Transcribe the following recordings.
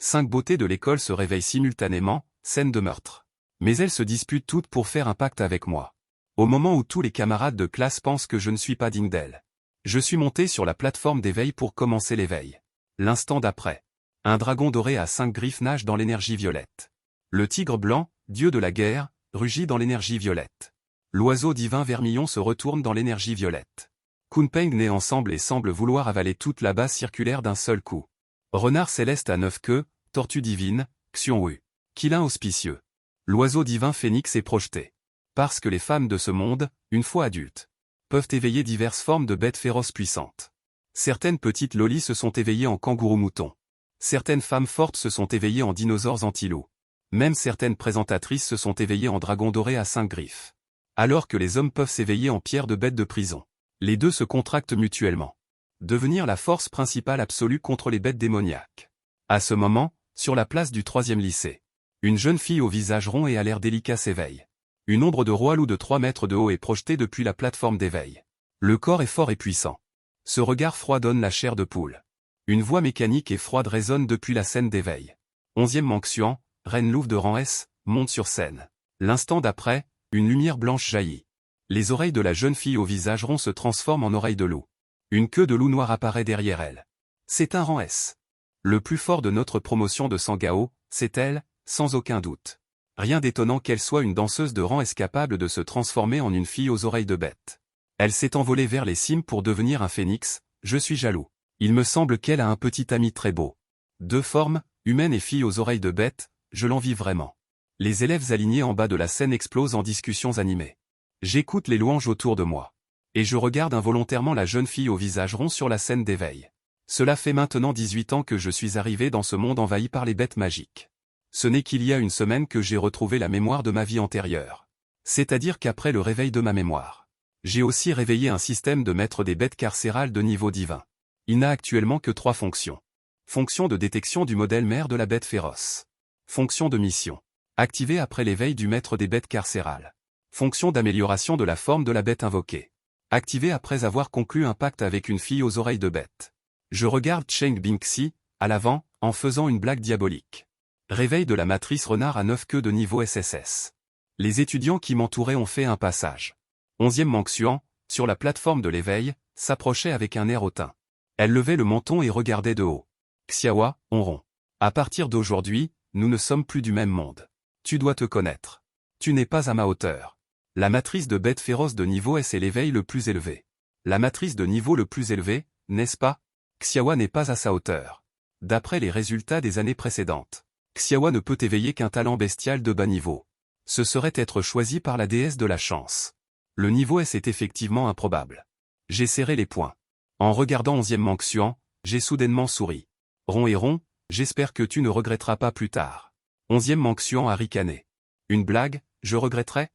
5 beautés de l'école se réveillent simultanément, scène de meurtre. Mais elles se disputent toutes pour faire un pacte avec moi. Au moment où tous les camarades de classe pensent que je ne suis pas digne d'elles. Je suis monté sur la plateforme d'éveil pour commencer l'éveil. L'instant d'après. Un dragon doré à 5 griffes nage dans l'énergie violette. Le tigre blanc, dieu de la guerre, rugit dans l'énergie violette. L'oiseau divin vermillon se retourne dans l'énergie violette. Kunpeng naît ensemble et semble vouloir avaler toute la base circulaire d'un seul coup. Renard céleste à 9 queues, tortue divine, Xiongwu. Quilin auspicieux. L'oiseau divin phénix est projeté. Parce que les femmes de ce monde, une fois adultes, peuvent éveiller diverses formes de bêtes féroces puissantes. Certaines petites lolis se sont éveillées en kangourou-mouton. Certaines femmes fortes se sont éveillées en dinosaures antilous. Même certaines présentatrices se sont éveillées en dragons dorés à 5 griffes. Alors que les hommes peuvent s'éveiller en pierre de bête de prison. Les deux se contractent mutuellement. Devenir la force principale absolue contre les bêtes démoniaques. À ce moment, sur la place du 3e lycée, une jeune fille au visage rond et à l'air délicat s'éveille. Une ombre de roi loup de 3 mètres de haut est projetée depuis la plateforme d'éveil. Le corps est fort et puissant. Ce regard froid donne la chair de poule. Une voix mécanique et froide résonne depuis la scène d'éveil. 11e Manxian, reine louve de rang S, monte sur scène. L'instant d'après, une lumière blanche jaillit. Les oreilles de la jeune fille au visage rond se transforment en oreilles de loup. Une queue de loup noir apparaît derrière elle. C'est un rang S. Le plus fort de notre promotion de Sangao, c'est elle, sans aucun doute. Rien d'étonnant qu'elle soit une danseuse de rang S capable de se transformer en une fille aux oreilles de bête. Elle s'est envolée vers les cimes pour devenir un phénix, je suis jaloux. Il me semble qu'elle a un petit ami très beau. 2 formes, humaine et fille aux oreilles de bête, je l'envie vraiment. Les élèves alignés en bas de la scène explosent en discussions animées. J'écoute les louanges autour de moi. Et je regarde involontairement la jeune fille au visage rond sur la scène d'éveil. Cela fait maintenant 18 ans que je suis arrivé dans ce monde envahi par les bêtes magiques. Ce n'est qu'il y a une semaine que j'ai retrouvé la mémoire de ma vie antérieure. C'est-à-dire qu'après le réveil de ma mémoire, j'ai aussi réveillé un système de maître des bêtes carcérales de niveau divin. Il n'a actuellement que 3 fonctions. Fonction de détection du modèle mère de la bête féroce. Fonction de mission. Activée après l'éveil du maître des bêtes carcérales. Fonction d'amélioration de la forme de la bête invoquée. Activée après avoir conclu un pacte avec une fille aux oreilles de bête. Je regarde Cheng Bingxi, à l'avant, en faisant une blague diabolique. Réveil de la matrice renard à 9 queues de niveau SSS. Les étudiants qui m'entouraient ont fait un passage. 11e Manxian, sur la plateforme de l'éveil, s'approchait avec un air hautain. Elle levait le menton et regardait de haut. Xiaowa, on rompt. À partir d'aujourd'hui, nous ne sommes plus du même monde. Tu dois te connaître. Tu n'es pas à ma hauteur. La matrice de bête féroce de niveau S est l'éveil le plus élevé. La matrice de niveau le plus élevé, n'est-ce pas? Xiaowa n'est pas à sa hauteur. D'après les résultats des années précédentes, Xiaowa ne peut éveiller qu'un talent bestial de bas niveau. Ce serait être choisi par la déesse de la chance. Le niveau S est effectivement improbable. J'ai serré les poings. En regardant 11e Manxian, j'ai soudainement souri. Rond et rond, j'espère que tu ne regretteras pas plus tard. 11e Manxian a ricané. Une blague, je regretterai?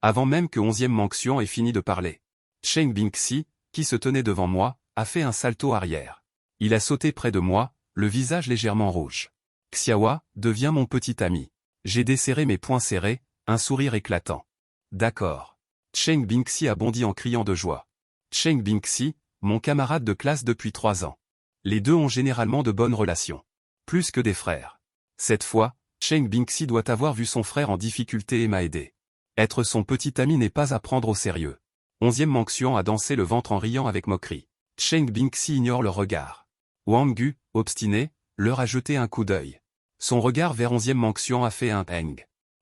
Avant même que 11e Manxian ait fini de parler. Cheng Bingxi, qui se tenait devant moi, a fait un salto arrière. Il a sauté près de moi, le visage légèrement rouge. Xiaowa, deviens mon petit ami. J'ai desserré mes poings serrés, un sourire éclatant. D'accord. Cheng Bingxi a bondi en criant de joie. Cheng Bingxi, mon camarade de classe depuis 3 ans. Les deux ont généralement de bonnes relations. Plus que des frères. Cette fois, Cheng Bingxi doit avoir vu son frère en difficulté et m'a aidé. Être son petit ami n'est pas à prendre au sérieux. 11e Manxian a dansé le ventre en riant avec moquerie. Cheng Bingxi ignore le regard. Wang Gu, obstiné, leur a jeté un coup d'œil. Son regard vers 11e Manxian a fait un heng.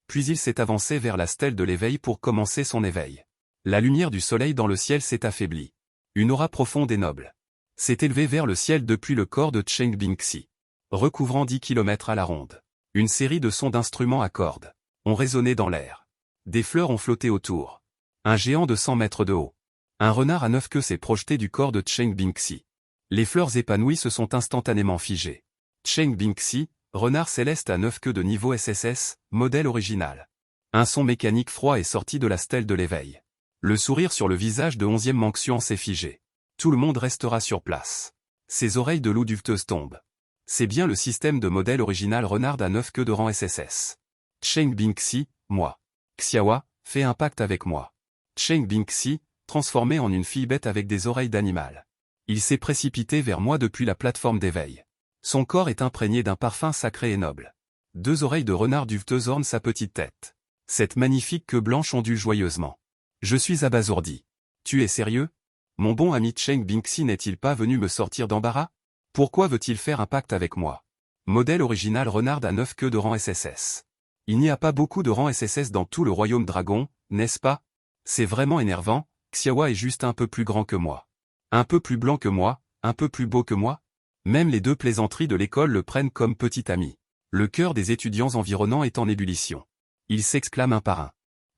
Puis il s'est avancé vers la stèle de l'éveil pour commencer son éveil. La lumière du soleil dans le ciel s'est affaiblie. Une aura profonde et noble s'est élevée vers le ciel depuis le corps de Cheng Bingxi. Recouvrant 10 km à la ronde. Une série de sons d'instruments à cordes ont résonné dans l'air. Des fleurs ont flotté autour. Un géant de 100 mètres de haut. Un renard à 9 queues s'est projeté du corps de Cheng Bingxi. Les fleurs épanouies se sont instantanément figées. Cheng Bingxi, renard céleste à 9 queues de niveau SSS, modèle original. Un son mécanique froid est sorti de la stèle de l'éveil. Le sourire sur le visage de 11e Manxian s'est figé. Tout le monde restera sur place. Ses oreilles de loup duveteuse tombent. C'est bien le système de modèle original renard à 9 queues de rang SSS. Cheng Bingxi, moi. Xiaowa, fais un pacte avec moi. Cheng Bingxi, transformé en une fille bête avec des oreilles d'animal. Il s'est précipité vers moi depuis la plateforme d'éveil. Son corps est imprégné d'un parfum sacré et noble. 2 oreilles de renard duveteuses ornent sa petite tête. Cette magnifique queue blanche ondule joyeusement. Je suis abasourdi. Tu es sérieux? Mon bon ami Cheng Bingxi n'est-il pas venu me sortir d'embarras? Pourquoi veut-il faire un pacte avec moi? Modèle original renard à 9 queues de rang SSS. Il n'y a pas beaucoup de rangs SSS dans tout le royaume dragon, n'est-ce pas? C'est vraiment énervant, Xiaowa est juste un peu plus grand que moi. Un peu plus blanc que moi, un peu plus beau que moi? Même les 2 plaisanteries de l'école le prennent comme petit ami. Le cœur des étudiants environnants est en ébullition. Ils s'exclament un par un.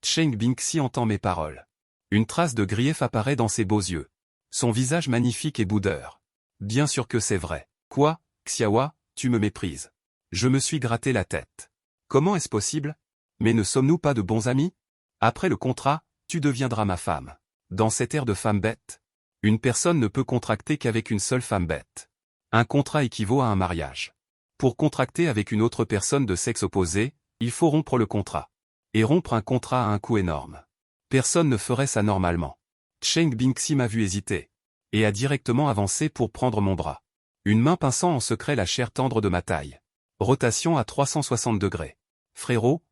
Cheng Bingxi entend mes paroles. Une trace de grief apparaît dans ses beaux yeux. Son visage magnifique est boudeur. Bien sûr que c'est vrai. Quoi, Xiaowa, tu me méprises. Je me suis gratté la tête. Comment est-ce possible? Mais ne sommes-nous pas de bons amis? Après le contrat, tu deviendras ma femme. Dans cette ère de femme bête, une personne ne peut contracter qu'avec une seule femme bête. Un contrat équivaut à un mariage. Pour contracter avec une autre personne de sexe opposé, il faut rompre le contrat. Et rompre un contrat a un coût énorme. Personne ne ferait ça normalement. Cheng Bingxi m'a vu hésiter. Et a directement avancé pour prendre mon bras. Une main pinçant en secret la chair tendre de ma taille. Rotation à 360 degrés. Frérot,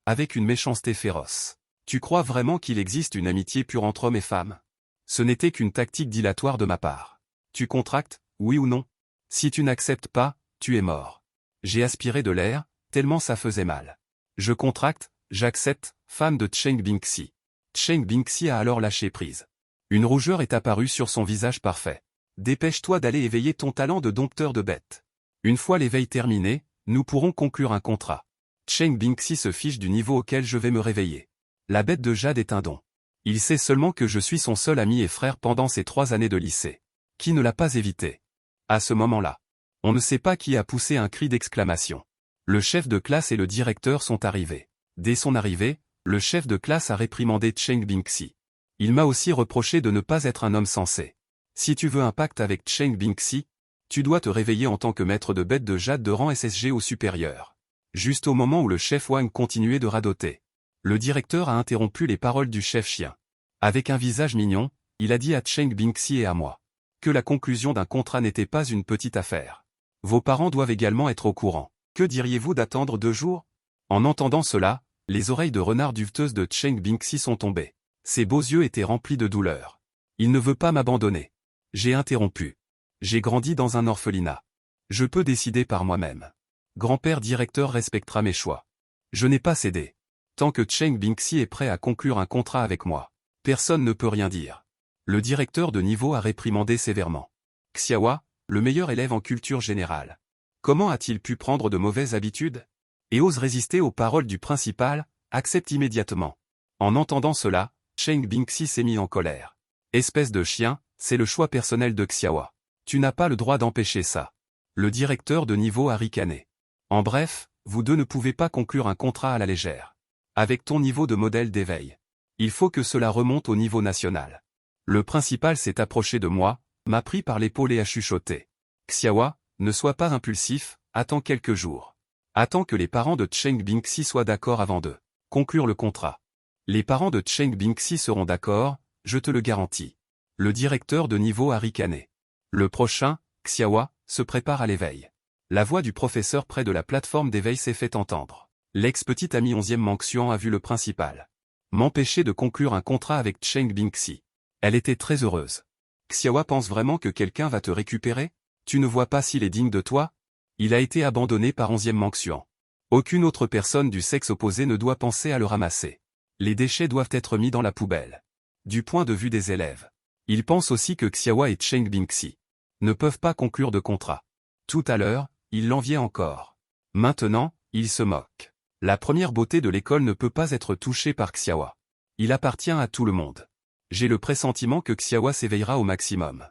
avec une méchanceté féroce. Tu crois vraiment qu'il existe une amitié pure entre hommes et femmes? Ce n'était qu'une tactique dilatoire de ma part. Tu contractes, oui ou non? Si tu n'acceptes pas, tu es mort. J'ai aspiré de l'air, tellement ça faisait mal. Je contracte, j'accepte, femme de Cheng Bingxi. Cheng Bingxi a alors lâché prise. Une rougeur est apparue sur son visage parfait. Dépêche-toi d'aller éveiller ton talent de dompteur de bêtes. Une fois l'éveil terminé, nous pourrons conclure un contrat. Cheng Bingxi se fiche du niveau auquel je vais me réveiller. La bête de jade est un don. Il sait seulement que je suis son seul ami et frère pendant ces 3 années de lycée. Qui ne l'a pas évité? À ce moment-là, on ne sait pas qui a poussé un cri d'exclamation. Le chef de classe et le directeur sont arrivés. Dès son arrivée, le chef de classe a réprimandé Cheng Bingxi. Il m'a aussi reproché de ne pas être un homme sensé. Si tu veux un pacte avec Cheng Bingxi, tu dois te réveiller en tant que maître de bête de jade de rang SSG au supérieur. Juste au moment où le chef Wang continuait de radoter. Le directeur a interrompu les paroles du chef chien. Avec un visage mignon, il a dit à Cheng Bingxi et à moi que la conclusion d'un contrat n'était pas une petite affaire. Vos parents doivent également être au courant. Que diriez-vous d'attendre 2 jours? En entendant cela, les oreilles de renard duveteuses de Cheng Bingxi sont tombées. Ses beaux yeux étaient remplis de douleur. Il ne veut pas m'abandonner. J'ai interrompu. J'ai grandi dans un orphelinat. Je peux décider par moi-même. Grand-père directeur respectera mes choix. Je n'ai pas cédé. Tant que Cheng Bingxi est prêt à conclure un contrat avec moi, personne ne peut rien dire. Le directeur de niveau a réprimandé sévèrement. Xiaowa, le meilleur élève en culture générale. Comment a-t-il pu prendre de mauvaises habitudes? Et ose résister aux paroles du principal, accepte immédiatement. En entendant cela, Cheng Bingxi s'est mis en colère. Espèce de chien, c'est le choix personnel de Xiaowa. Tu n'as pas le droit d'empêcher ça. Le directeur de niveau a ricané. En bref, vous deux ne pouvez pas conclure un contrat à la légère. Avec ton niveau de modèle d'éveil. Il faut que cela remonte au niveau national. Le principal s'est approché de moi, m'a pris par l'épaule et a chuchoté. Xiaowa, ne sois pas impulsif, attends quelques jours. Attends que les parents de Cheng Bingxi soient d'accord avant de conclure le contrat. Les parents de Cheng Bingxi seront d'accord, je te le garantis. Le directeur de niveau a ricané. Le prochain, Xiaowa, se prépare à l'éveil. La voix du professeur près de la plateforme d'éveil s'est fait entendre. L'ex-petit ami 11e Manxian a vu le principal m'empêcher de conclure un contrat avec Cheng Bingxi. Elle était très heureuse. Xiaowa pense vraiment que quelqu'un va te récupérer? Tu ne vois pas s'il est digne de toi? Il a été abandonné par 11e Manxian. Aucune autre personne du sexe opposé ne doit penser à le ramasser. Les déchets doivent être mis dans la poubelle. Du point de vue des élèves. Ils pensent aussi que Xiaowa et Cheng Bingxi ne peuvent pas conclure de contrat. Tout à l'heure, ils l'enviaient encore. Maintenant, ils se moquent. La première beauté de l'école ne peut pas être touchée par Xiaowa. Il appartient à tout le monde. J'ai le pressentiment que Xiaowa s'éveillera au maximum.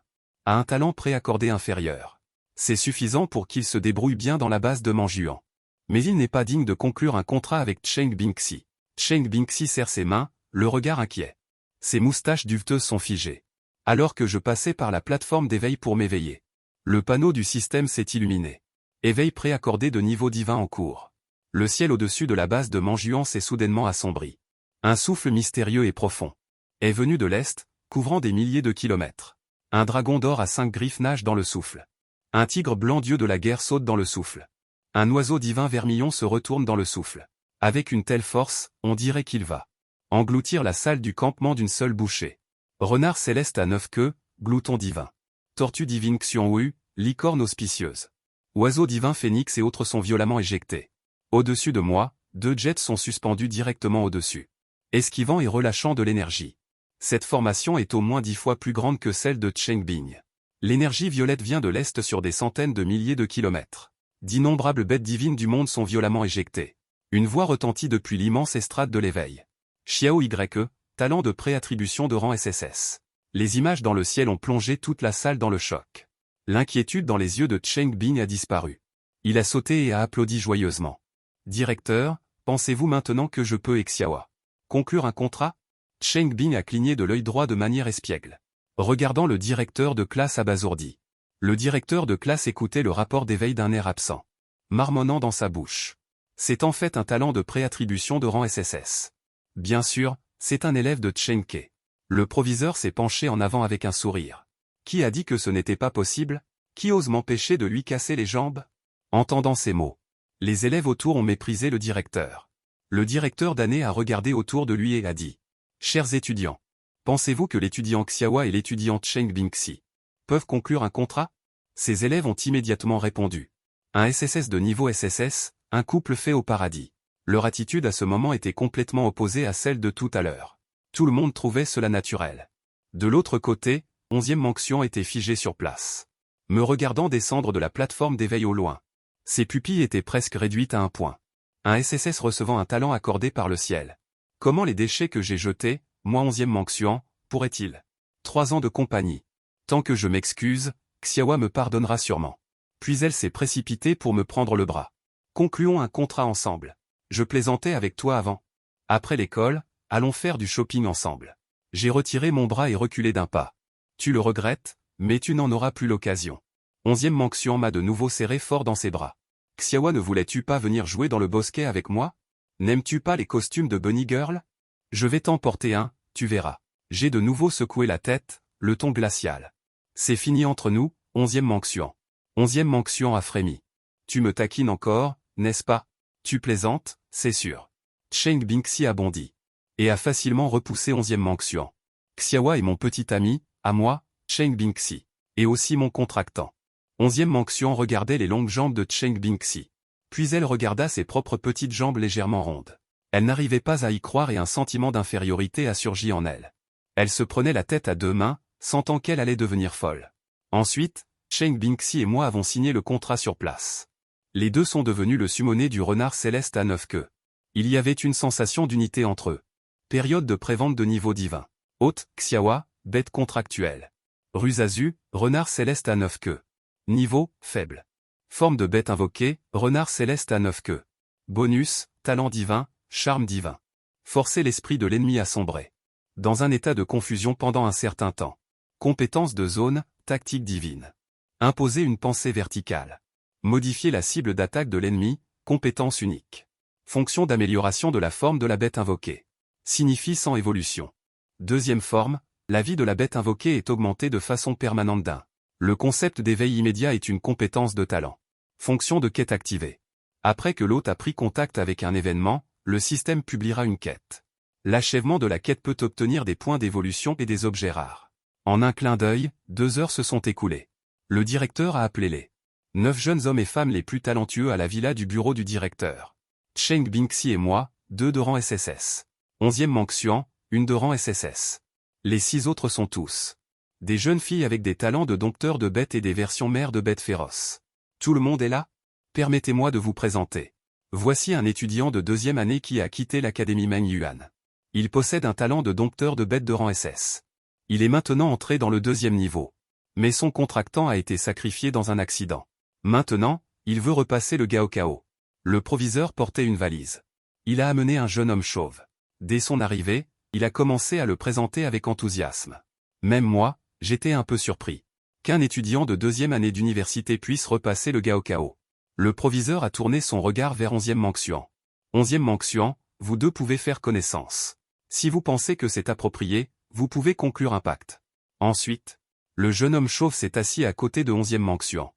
A un talent préaccordé inférieur. C'est suffisant pour qu'il se débrouille bien dans la base de Manjuan. Mais il n'est pas digne de conclure un contrat avec Cheng Bingxi. Cheng Bingxi serre ses mains, le regard inquiet. Ses moustaches duveteuses sont figées. Alors que je passais par la plateforme d'éveil pour m'éveiller. Le panneau du système s'est illuminé. Éveil préaccordé de niveau divin en cours. Le ciel au-dessus de la base de Manjuan s'est soudainement assombri. Un souffle mystérieux et profond est venu de l'est, couvrant des milliers de kilomètres. Un dragon d'or à 5 griffes nage dans le souffle. Un tigre blanc dieu de la guerre saute dans le souffle. Un oiseau divin vermillon se retourne dans le souffle. Avec une telle force, on dirait qu'il va engloutir la salle du campement d'une seule bouchée. Renard céleste à 9 queues, glouton divin. Tortue divine Xianwu, licorne auspicieuse. Oiseau divin phénix et autres sont violemment éjectés. Au-dessus de moi, 2 jets sont suspendus directement au-dessus, esquivant et relâchant de l'énergie. Cette formation est au moins 10 fois plus grande que celle de Cheng-Bing. L'énergie violette vient de l'est sur des centaines de milliers de kilomètres. D'innombrables bêtes divines du monde sont violemment éjectées. Une voix retentit depuis l'immense estrade de l'éveil. Xiao YE, talent de préattribution de rang SSS. Les images dans le ciel ont plongé toute la salle dans le choc. L'inquiétude dans les yeux de Cheng-Bing a disparu. Il a sauté et a applaudi joyeusement. Directeur, pensez-vous maintenant que je peux Xiaoa conclure un contrat? Cheng-Bing a cligné de l'œil droit de manière espiègle, regardant le directeur de classe abasourdi. Le directeur de classe écoutait le rapport d'éveil d'un air absent, marmonnant dans sa bouche. C'est en fait un talent de préattribution de rang SSS. Bien sûr, c'est un élève de Chen Ke. Le proviseur s'est penché en avant avec un sourire. Qui a dit que ce n'était pas possible? Qui ose m'empêcher de lui casser les jambes? Entendant ces mots, les élèves autour ont méprisé le directeur. Le directeur d'année a regardé autour de lui et a dit: Chers étudiants, pensez-vous que l'étudiant Xiaoa et l'étudiant Cheng Bingxi peuvent conclure un contrat? Ces élèves ont immédiatement répondu. Un SSS de niveau SSS, un couple fait au paradis. Leur attitude à ce moment était complètement opposée à celle de tout à l'heure. Tout le monde trouvait cela naturel. De l'autre côté, 11e Manxian était figé sur place, me regardant descendre de la plateforme d'éveil au loin. Ses pupilles étaient presque réduites à un point. Un SSS recevant un talent accordé par le ciel. Comment les déchets que j'ai jetés, moi 11e Manxian, pourraient-ils? 3 ans de compagnie. Tant que je m'excuse, Xiaoa me pardonnera sûrement. Puis elle s'est précipitée pour me prendre le bras. Concluons un contrat ensemble. Je plaisantais avec toi avant. Après l'école, allons faire du shopping ensemble. J'ai retiré mon bras et reculé d'un pas. Tu le regrettes, mais tu n'en auras plus l'occasion. 11e Manxian m'a de nouveau serré fort dans ses bras. Xiaoa, ne voulais-tu pas venir jouer dans le bosquet avec moi? N'aimes-tu pas les costumes de Bunny Girl? Je vais t'en porter un, tu verras. J'ai de nouveau secoué la tête, le ton glacial. C'est fini entre nous, 11e Manxian. 11e Manxian a frémi. Tu me taquines encore, n'est-ce pas? Tu plaisantes, c'est sûr. Cheng Bingxi a bondi. Et a facilement repoussé 11e Manxian. Xiaoa est mon petit ami, à moi, Cheng Bingxi. Et aussi mon contractant. 11e Manxian regardait les longues jambes de Cheng Bingxi. Puis elle regarda ses propres petites jambes légèrement rondes. Elle n'arrivait pas à y croire et un sentiment d'infériorité a surgi en elle. Elle se prenait la tête à 2 mains, sentant qu'elle allait devenir folle. Ensuite, Cheng Bingxi et moi avons signé le contrat sur place. Les deux sont devenus le summoné du renard céleste à 9 queues. Il y avait une sensation d'unité entre eux. Période de prévente de niveau divin. Hôte, Xiaoa, bête contractuelle. Rusazu, renard céleste à 9 queues. Niveau, faible. Forme de bête invoquée, renard céleste à 9 queues. Bonus, talent divin, charme divin. Forcer l'esprit de l'ennemi à sombrer. Dans un état de confusion pendant un certain temps. Compétence de zone, tactique divine. Imposer une pensée verticale. Modifier la cible d'attaque de l'ennemi, compétence unique. Fonction d'amélioration de la forme de la bête invoquée. Signifie sans évolution. Deuxième forme, la vie de la bête invoquée est augmentée de façon permanente d'un. Le concept d'éveil immédiat est une compétence de talent. Fonction de quête activée. Après que l'hôte a pris contact avec un événement, le système publiera une quête. L'achèvement de la quête peut obtenir des points d'évolution et des objets rares. En un clin d'œil, 2 heures se sont écoulées. Le directeur a appelé les 9 jeunes hommes et femmes les plus talentueux à la villa du bureau du directeur. Cheng Bingxi et moi, 2 de rang SSS. 11e Manxian, 1 de rang SSS. Les 6 autres sont tous des jeunes filles avec des talents de dompteurs de bêtes et des versions mères de bêtes féroces. Tout le monde est là? Permettez-moi de vous présenter. Voici un étudiant de 2e année qui a quitté l'académie Meng Yuan. Il possède un talent de dompteur de bêtes de rang SS. Il est maintenant entré dans le 2e niveau. Mais son contractant a été sacrifié dans un accident. Maintenant, il veut repasser le Gaokao. Le proviseur portait une valise. Il a amené un jeune homme chauve. Dès son arrivée, il a commencé à le présenter avec enthousiasme. Même moi, j'étais un peu surpris. Qu'un étudiant de 2e année d'université puisse repasser le Gaokao. Le proviseur a tourné son regard vers 11e Manxian. 11e Manxian, vous deux pouvez faire connaissance. Si vous pensez que c'est approprié, vous pouvez conclure un pacte. Ensuite, le jeune homme chauve s'est assis à côté de 11e Manxian.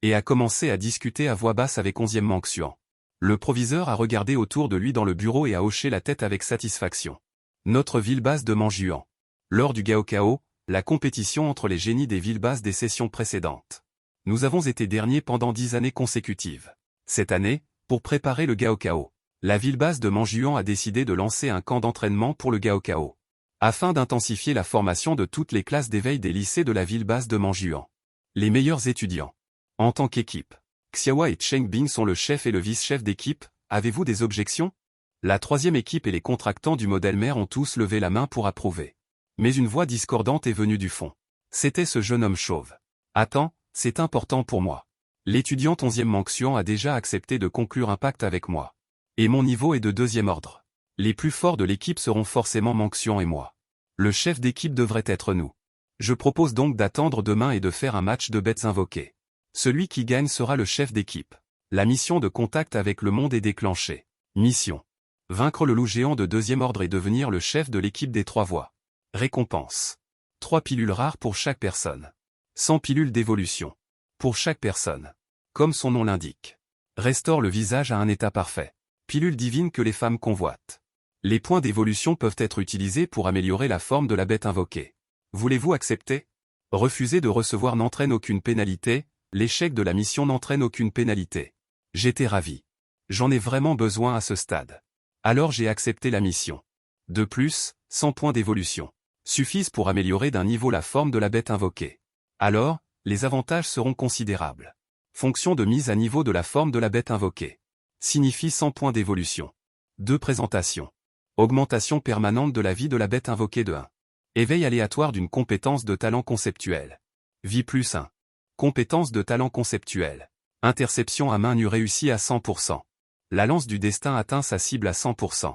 et a commencé à discuter à voix basse avec 11e Manxian. Le proviseur a regardé autour de lui dans le bureau et a hoché la tête avec satisfaction. Notre ville base de Mangyuan. Lors du Gaokao, la compétition entre les génies des villes bases des sessions précédentes. Nous avons été derniers pendant 10 années consécutives. Cette année, pour préparer le Gaokao, la ville base de Mangyuan a décidé de lancer un camp d'entraînement pour le Gaokao, afin d'intensifier la formation de toutes les classes d'éveil des lycées de la ville base de Mangyuan. Les meilleurs étudiants. En tant qu'équipe, Xiaowa et Cheng Bing sont le chef et le vice-chef d'équipe. Avez-vous des objections? La troisième équipe et les contractants du modèle mère ont tous levé la main pour approuver. Mais une voix discordante est venue du fond. C'était ce jeune homme chauve. Attends, c'est important pour moi. L'étudiante 11e Manxian a déjà accepté de conclure un pacte avec moi. Et mon niveau est de 2e ordre. Les plus forts de l'équipe seront forcément Manxian et moi. Le chef d'équipe devrait être nous. Je propose donc d'attendre demain et de faire un match de bêtes invoquées. Celui qui gagne sera le chef d'équipe. La mission de contact avec le monde est déclenchée. Mission. Vaincre le loup géant de 2e ordre et devenir le chef de l'équipe des 3 voies. Récompense. 3 pilules rares pour chaque personne. 100 pilules d'évolution. Pour chaque personne. Comme son nom l'indique. Restaure le visage à un état parfait. Pilule divine que les femmes convoitent. Les points d'évolution peuvent être utilisés pour améliorer la forme de la bête invoquée. Voulez-vous accepter? Refuser de recevoir n'entraîne aucune pénalité. L'échec de la mission n'entraîne aucune pénalité. J'étais ravi. J'en ai vraiment besoin à ce stade. Alors j'ai accepté la mission. De plus, 100 points d'évolution suffisent pour améliorer d'un niveau la forme de la bête invoquée. Alors, les avantages seront considérables. Fonction de mise à niveau de la forme de la bête invoquée. Signifie 100 points d'évolution. 2 présentations. Augmentation permanente de la vie de la bête invoquée de 1. Éveil aléatoire d'une compétence de talent conceptuel. Vie plus 1. Compétence de talent conceptuel. Interception à main nue réussie à 100%. La lance du destin atteint sa cible à 100%.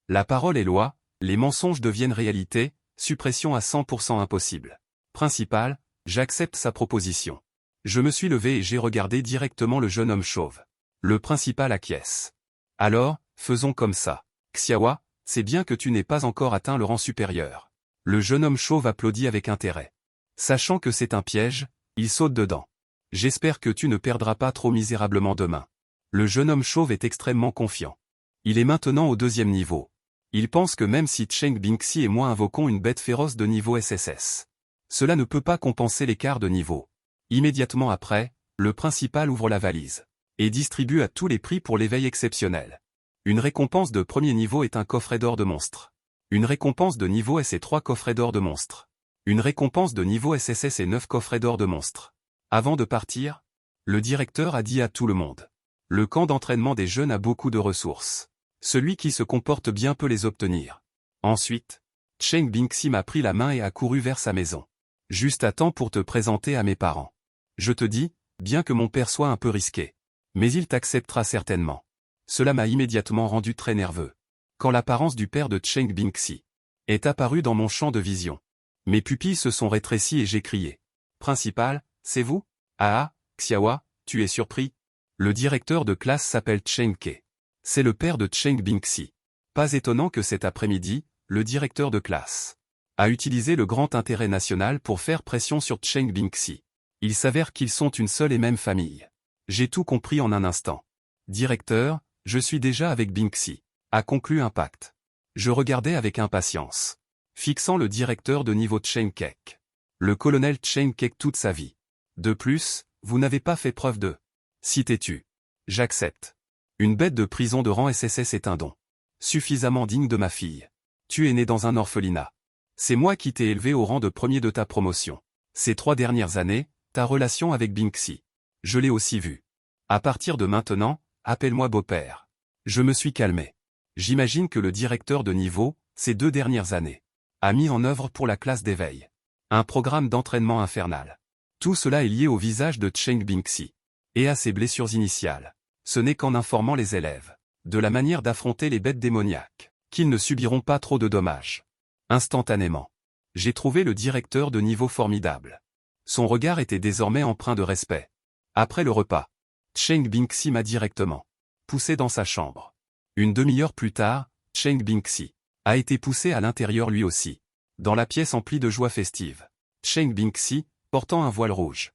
La parole est loi, les mensonges deviennent réalité, suppression à 100% impossible. Principal, j'accepte sa proposition. Je me suis levé et j'ai regardé directement le jeune homme chauve. Le principal acquiesce. Alors, faisons comme ça. Xiaowa, c'est bien que tu n'aies pas encore atteint le rang supérieur. Le jeune homme chauve applaudit avec intérêt. Sachant que c'est un piège, il saute dedans. J'espère que tu ne perdras pas trop misérablement demain. Le jeune homme chauve est extrêmement confiant. Il est maintenant au 2e niveau. Il pense que même si Cheng Bingxi et moi invoquons une bête féroce de niveau SSS, cela ne peut pas compenser l'écart de niveau. Immédiatement après, le principal ouvre la valise et distribue à tous les prix pour l'éveil exceptionnel. Une récompense de 1er niveau est un coffret d'or de monstre. Une récompense de niveau S est 3 coffrets d'or de monstre. Une récompense de niveau SSS est 9 coffrets d'or de monstre. Avant de partir, le directeur a dit à tout le monde. Le camp d'entraînement des jeunes a beaucoup de ressources. Celui qui se comporte bien peut les obtenir. Ensuite, Cheng Bingxi m'a pris la main et a couru vers sa maison. Juste à temps pour te présenter à mes parents. Je te dis, bien que mon père soit un peu risqué. Mais il t'acceptera certainement. Cela m'a immédiatement rendu très nerveux. Quand l'apparence du père de Cheng Bingxi est apparue dans mon champ de vision. Mes pupilles se sont rétrécies et j'ai crié. Principal, c'est vous? Ah, Xiaowa, tu es surpris? Le directeur de classe s'appelle Cheng Ke. C'est le père de Cheng Bingxi. Pas étonnant que cet après-midi, le directeur de classe a utilisé le grand intérêt national pour faire pression sur Cheng Bingxi. Il s'avère qu'ils sont une seule et même famille. J'ai tout compris en un instant. Directeur, je suis déjà avec Bingxi. A conclu un pacte. Je regardais avec impatience. Fixant le directeur de niveau Cheng Kek. Le colonel Cheng Kek toute sa vie. De plus, vous n'avez pas fait preuve de si têtu. J'accepte. Une bête de prison de rang SSS est un don. Suffisamment digne de ma fille. Tu es né dans un orphelinat. C'est moi qui t'ai élevé au rang de premier de ta promotion. Ces 3 dernières années, ta relation avec Bingxi. Je l'ai aussi vue. À partir de maintenant, appelle-moi beau-père. Je me suis calmé. J'imagine que le directeur de niveau, ces 2 dernières années, a mis en œuvre pour la classe d'éveil un programme d'entraînement infernal. Tout cela est lié au visage de Cheng Bingxi et à ses blessures initiales. Ce n'est qu'en informant les élèves de la manière d'affronter les bêtes démoniaques qu'ils ne subiront pas trop de dommages. Instantanément, j'ai trouvé le directeur de niveau formidable. Son regard était désormais empreint de respect. Après le repas, Cheng Bingxi m'a directement poussé dans sa chambre. Une demi-heure plus tard, Cheng Bingxi a été poussé à l'intérieur lui aussi, dans la pièce emplie de joie festive. Cheng Bingxi, portant un voile rouge,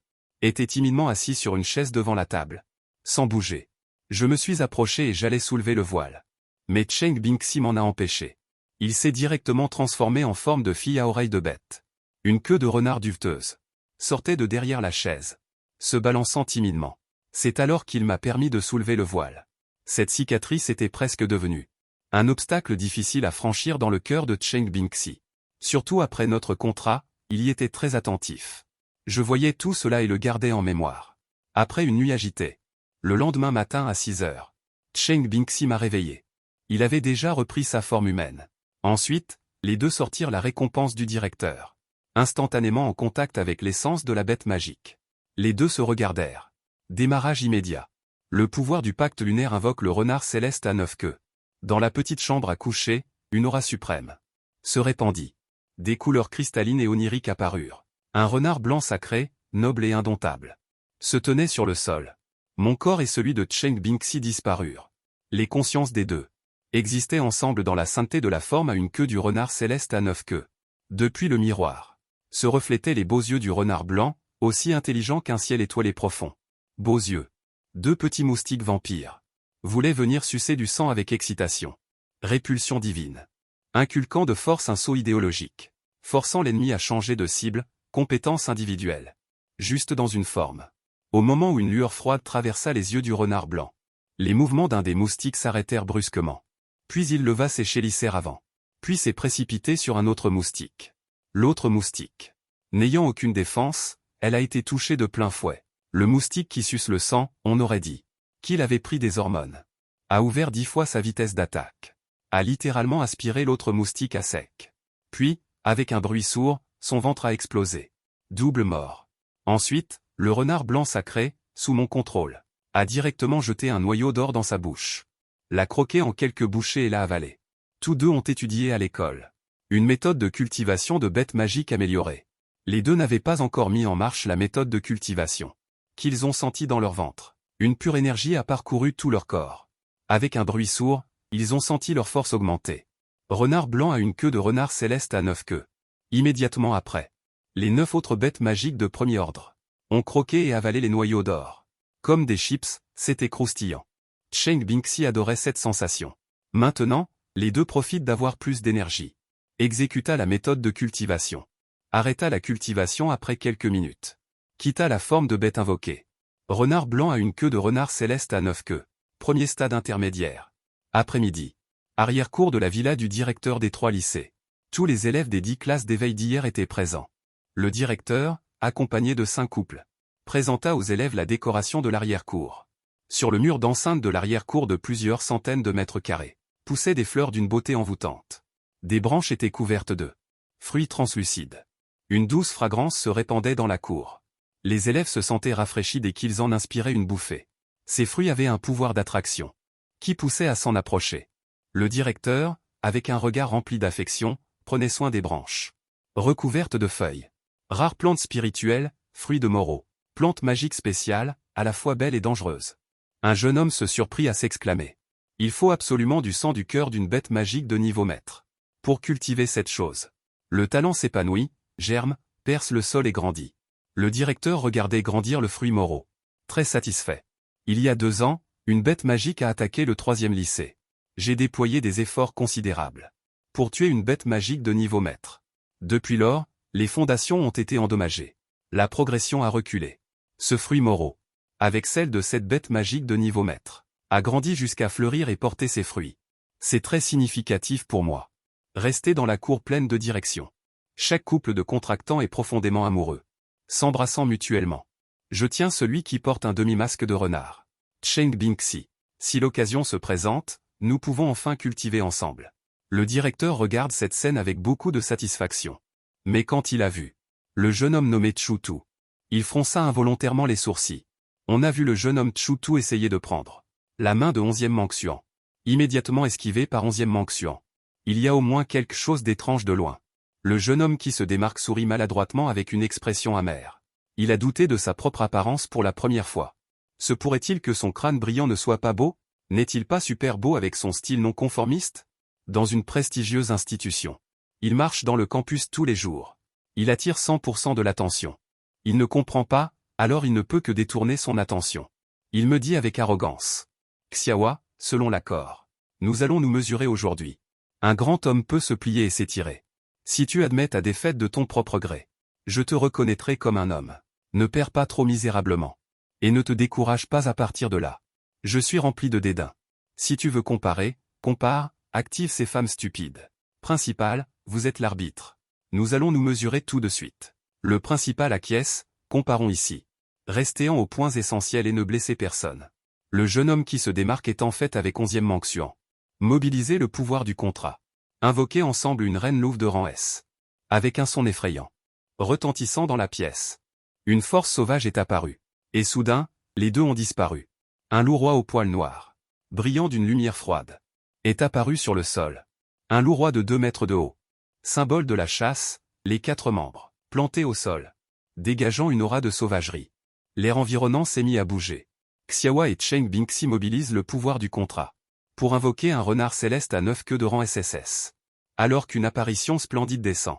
était timidement assis sur une chaise devant la table. Sans bouger. Je me suis approché et j'allais soulever le voile. Mais Cheng Bingxi m'en a empêché. Il s'est directement transformé en forme de fille à oreille de bête. Une queue de renard duveteuse sortait de derrière la chaise, se balançant timidement. C'est alors qu'il m'a permis de soulever le voile. Cette cicatrice était presque devenue un obstacle difficile à franchir dans le cœur de Cheng Bingxi. Surtout après notre contrat, il y était très attentif. Je voyais tout cela et le gardais en mémoire. Après une nuit agitée, le lendemain matin à 6 heures, Cheng Bingxi m'a réveillé. Il avait déjà repris sa forme humaine. Ensuite, les deux sortirent la récompense du directeur. Instantanément en contact avec l'essence de la bête magique. Les deux se regardèrent. Démarrage immédiat. Le pouvoir du pacte lunaire invoque le renard céleste à 9 queues. Dans la petite chambre à coucher, une aura suprême se répandit. Des couleurs cristallines et oniriques apparurent. Un renard blanc sacré, noble et indomptable, se tenait sur le sol. Mon corps et celui de Cheng Bingxi disparurent. Les consciences des deux existaient ensemble dans la sainteté de la forme à une queue du renard céleste à 9 queues. Depuis le miroir se reflétaient les beaux yeux du renard blanc, aussi intelligents qu'un ciel étoilé profond. Beaux yeux. Deux petits moustiques vampires voulaient venir sucer du sang avec excitation. Répulsion divine. Inculquant de force un saut idéologique. Forçant l'ennemi à changer de cible, compétence individuelle. Juste dans une forme. Au moment où une lueur froide traversa les yeux du renard blanc, les mouvements d'un des moustiques s'arrêtèrent brusquement. Puis il leva ses chélicères avant. Puis s'est précipité sur un autre moustique. L'autre moustique. N'ayant aucune défense, elle a été touchée de plein fouet. Le moustique qui suce le sang, on aurait dit qu'il avait pris des hormones. A ouvert 10 fois sa vitesse d'attaque. A littéralement aspiré l'autre moustique à sec. Puis, avec un bruit sourd, son ventre a explosé. Double mort. Ensuite, le renard blanc sacré, sous mon contrôle, a directement jeté un noyau d'or dans sa bouche. L'a croqué en quelques bouchées et l'a avalé. Tous deux ont étudié à l'école une méthode de cultivation de bêtes magiques améliorée. Les deux n'avaient pas encore mis en marche la méthode de cultivation qu'ils ont sentie dans leur ventre. Une pure énergie a parcouru tout leur corps. Avec un bruit sourd, ils ont senti leur force augmenter. Renard blanc a une queue de renard céleste à 9 queues. Immédiatement après, les 9 autres bêtes magiques de premier ordre ont croqué et avalé les noyaux d'or. Comme des chips, c'était croustillant. Cheng Bingxi adorait cette sensation. Maintenant, les deux profitent d'avoir plus d'énergie. Exécuta la méthode de cultivation. Arrêta la cultivation après quelques minutes. Quitta la forme de bête invoquée. Renard blanc a une queue de renard céleste à 9 queues. Premier stade intermédiaire. Après-midi. Arrière-cour de la villa du directeur des 3 lycées. Tous les élèves des 10 classes d'éveil d'hier étaient présents. Le directeur, accompagné de 5 couples, présenta aux élèves la décoration de l'arrière-cour. Sur le mur d'enceinte de l'arrière-cour de plusieurs centaines de mètres carrés, poussaient des fleurs d'une beauté envoûtante. Des branches étaient couvertes de fruits translucides. Une douce fragrance se répandait dans la cour. Les élèves se sentaient rafraîchis dès qu'ils en inspiraient une bouffée. Ces fruits avaient un pouvoir d'attraction qui poussait à s'en approcher. Le directeur, avec un regard rempli d'affection, prenait soin des branches recouvertes de feuilles. Rares plantes spirituelles, fruits de moraux, plantes magiques spéciales, à la fois belles et dangereuses. Un jeune homme se surprit à s'exclamer. Il faut absolument du sang du cœur d'une bête magique de niveau maître pour cultiver cette chose. Le talent s'épanouit, germe, perce le sol et grandit. Le directeur regardait grandir le fruit moraux. Très satisfait. Il y a 2 ans, une bête magique a attaqué le 3e lycée. J'ai déployé des efforts considérables pour tuer une bête magique de niveau maître. Depuis lors, les fondations ont été endommagées. La progression a reculé. Ce fruit moraux, avec celle de cette bête magique de niveau maître, a grandi jusqu'à fleurir et porter ses fruits. C'est très significatif pour moi. Rester dans la cour pleine de direction. Chaque couple de contractants est profondément amoureux, s'embrassant mutuellement. Je tiens celui qui porte un demi-masque de renard. Cheng Bingxi. Si l'occasion se présente, nous pouvons enfin cultiver ensemble. Le directeur regarde cette scène avec beaucoup de satisfaction. Mais quand il a vu le jeune homme nommé Chu Tu, il fronça involontairement les sourcils. On a vu le jeune homme Chu Tu essayer de prendre la main de 11e Manxian. Immédiatement esquivé par 11e Manxian. Il y a au moins quelque chose d'étrange de loin. Le jeune homme qui se démarque sourit maladroitement avec une expression amère. Il a douté de sa propre apparence pour la première fois. Se pourrait-il que son crâne brillant ne soit pas beau? N'est-il pas super beau avec son style non conformiste? Dans une prestigieuse institution. Il marche dans le campus tous les jours. Il attire 100% de l'attention. Il ne comprend pas, Alors il ne peut que détourner son attention. Il me dit avec arrogance. Xiaowa, selon l'accord. Nous allons nous mesurer aujourd'hui. Un grand homme peut se plier et s'étirer. Si tu admets ta défaite de ton propre gré, je te reconnaîtrai comme un homme. Ne perds pas trop misérablement. Et ne te décourage pas à partir de là. Je suis rempli de dédain. Si tu veux comparer, compare, active ces femmes stupides. Principal, vous êtes l'arbitre. Nous allons nous mesurer tout de suite. Le principal acquiesce, comparons ici. Restez aux points essentiels et ne blessez personne. Le jeune homme qui se démarque est en fait avec 11e Manxian. Mobilisez le pouvoir du contrat. Invoquez ensemble une reine louve de rang S. Avec un son effrayant. Retentissant dans la pièce. Une force sauvage est apparue. Et soudain, les deux ont disparu. Un loup roi au poil noir, brillant d'une lumière froide, est apparu sur le sol. Un loup roi de 2 mètres de haut. Symbole de la chasse, les 4 membres, plantés au sol, dégageant une aura de sauvagerie. L'air environnant s'est mis à bouger. Xiaowa et Cheng Bingxi mobilisent le pouvoir du contrat pour invoquer un renard céleste à 9 queues de rang SSS. Alors qu'une apparition splendide descend.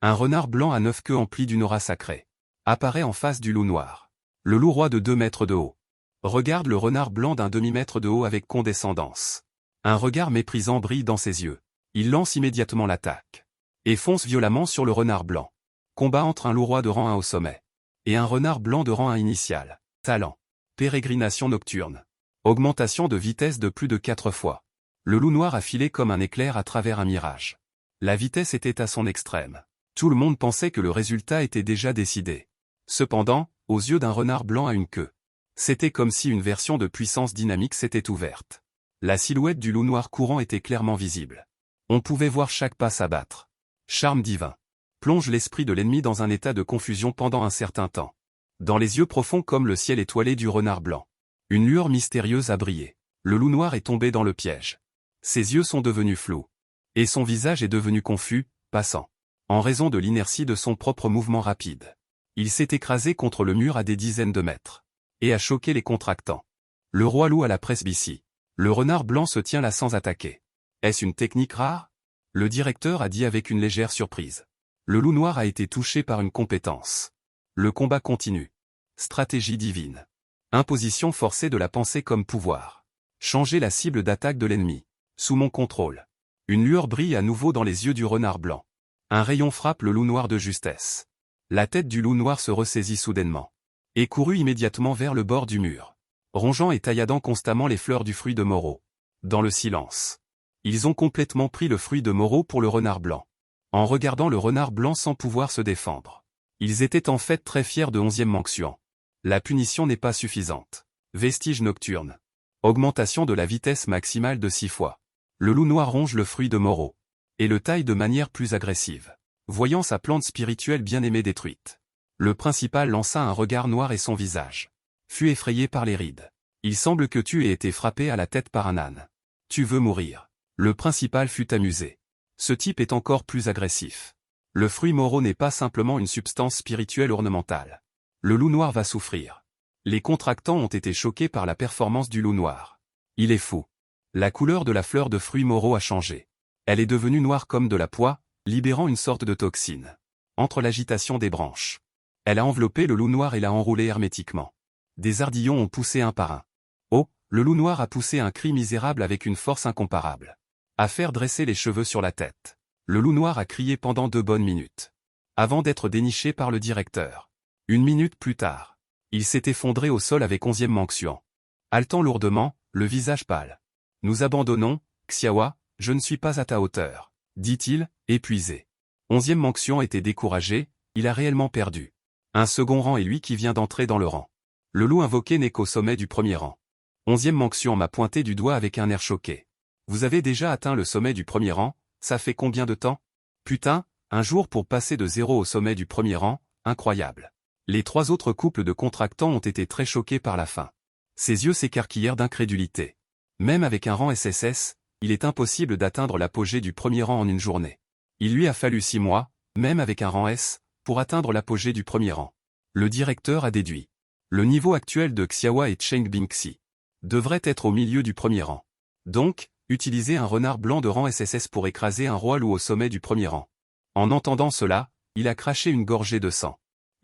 Un renard blanc à 9 queues empli d'une aura sacrée apparaît en face du loup noir. Le loup roi de 2 mètres de haut regarde le renard blanc d'un demi-mètre de haut avec condescendance. Un regard méprisant brille dans ses yeux. Il lance immédiatement l'attaque et fonce violemment sur le renard blanc. Combat entre un loup roi de rang 1 au sommet et un renard blanc de rang 1 initial. Talent. Pérégrination nocturne. Augmentation de vitesse de plus de 4 fois. Le loup noir a filé comme un éclair à travers un mirage. La vitesse était à son extrême. Tout le monde pensait que le résultat était déjà décidé. Cependant, aux yeux d'un renard blanc à une queue, c'était comme si une version de puissance dynamique s'était ouverte. La silhouette du loup noir courant était clairement visible. On pouvait voir chaque pas s'abattre. Charme divin. Plonge l'esprit de l'ennemi dans un état de confusion pendant un certain temps. Dans les yeux profonds comme le ciel étoilé du renard blanc, une lueur mystérieuse a brillé. Le loup noir est tombé dans le piège. Ses yeux sont devenus flous. Et son visage est devenu confus, passant. En raison de l'inertie de son propre mouvement rapide. Il s'est écrasé contre le mur à des dizaines de mètres. Et a choqué les contractants. Le roi loup à la presbytie. Le renard blanc se tient là sans attaquer. Est-ce une technique rare? Le directeur a dit avec une légère surprise. Le loup noir a été touché par une compétence. Le combat continue. Stratégie divine. Imposition forcée de la pensée comme pouvoir. Changer la cible d'attaque de l'ennemi. Sous mon contrôle. Une lueur brille à nouveau dans les yeux du renard blanc. Un rayon frappe le loup noir de justesse. La tête du loup noir se ressaisit soudainement. Et courut immédiatement vers le bord du mur. Rongeant et tailladant constamment les fleurs du fruit de Moreau. Dans le silence. Ils ont complètement pris le fruit de Moreau pour le renard blanc. En regardant le renard blanc sans pouvoir se défendre. Ils étaient en fait très fiers de 11e Manxian. La punition n'est pas suffisante. Vestige nocturne. Augmentation de la vitesse maximale de 6 fois. Le loup noir ronge le fruit de Moreau. Et le taille de manière plus agressive. Voyant sa plante spirituelle bien-aimée détruite. Le principal lança un regard noir et son visage fut effrayé par les rides. Il semble que tu aies été frappé à la tête par un âne. Tu veux mourir. Le principal fut amusé. Ce type est encore plus agressif. Le fruit Moreau n'est pas simplement une substance spirituelle ornementale. Le loup noir va souffrir. Les contractants ont été choqués par la performance du loup noir. Il est fou. La couleur de la fleur de fruit Moreau a changé. Elle est devenue noire comme de la poix, libérant une sorte de toxine. Entre l'agitation des branches. Elle a enveloppé le loup noir et l'a enroulé hermétiquement. Des ardillons ont poussé un par un. Oh, le loup noir a poussé un cri misérable avec une force incomparable. À faire dresser les cheveux sur la tête. Le loup noir a crié pendant 2 bonnes minutes. Avant d'être déniché par le directeur. 1 minute plus tard. Il s'est effondré au sol avec 11e Manxian. Haletant lourdement, le visage pâle. Nous abandonnons, Xiaowa, je ne suis pas à ta hauteur, dit-il, épuisé. 11e Manxian était découragé, il a réellement perdu. Un second rang est lui qui vient d'entrer dans le rang. Le loup invoqué n'est qu'au sommet du premier rang. 11e Manxian m'a pointé du doigt avec un air choqué. Vous avez déjà atteint le sommet du premier rang, ça fait combien de temps? Putain, un jour pour passer de 0 au sommet du premier rang, incroyable. Les 3 autres couples de contractants ont été très choqués par la fin. Ses yeux s'écarquillèrent d'incrédulité. Même avec un rang SSS, il est impossible d'atteindre l'apogée du premier rang en une journée. Il lui a fallu 6 mois, même avec un rang S, pour atteindre l'apogée du premier rang. Le directeur a déduit. Le niveau actuel de Xiaowa et Cheng Bingxi devrait être au milieu du premier rang. Donc, utilisez un renard blanc de rang SSS pour écraser un roi loup au sommet du premier rang. En entendant cela, il a craché une gorgée de sang.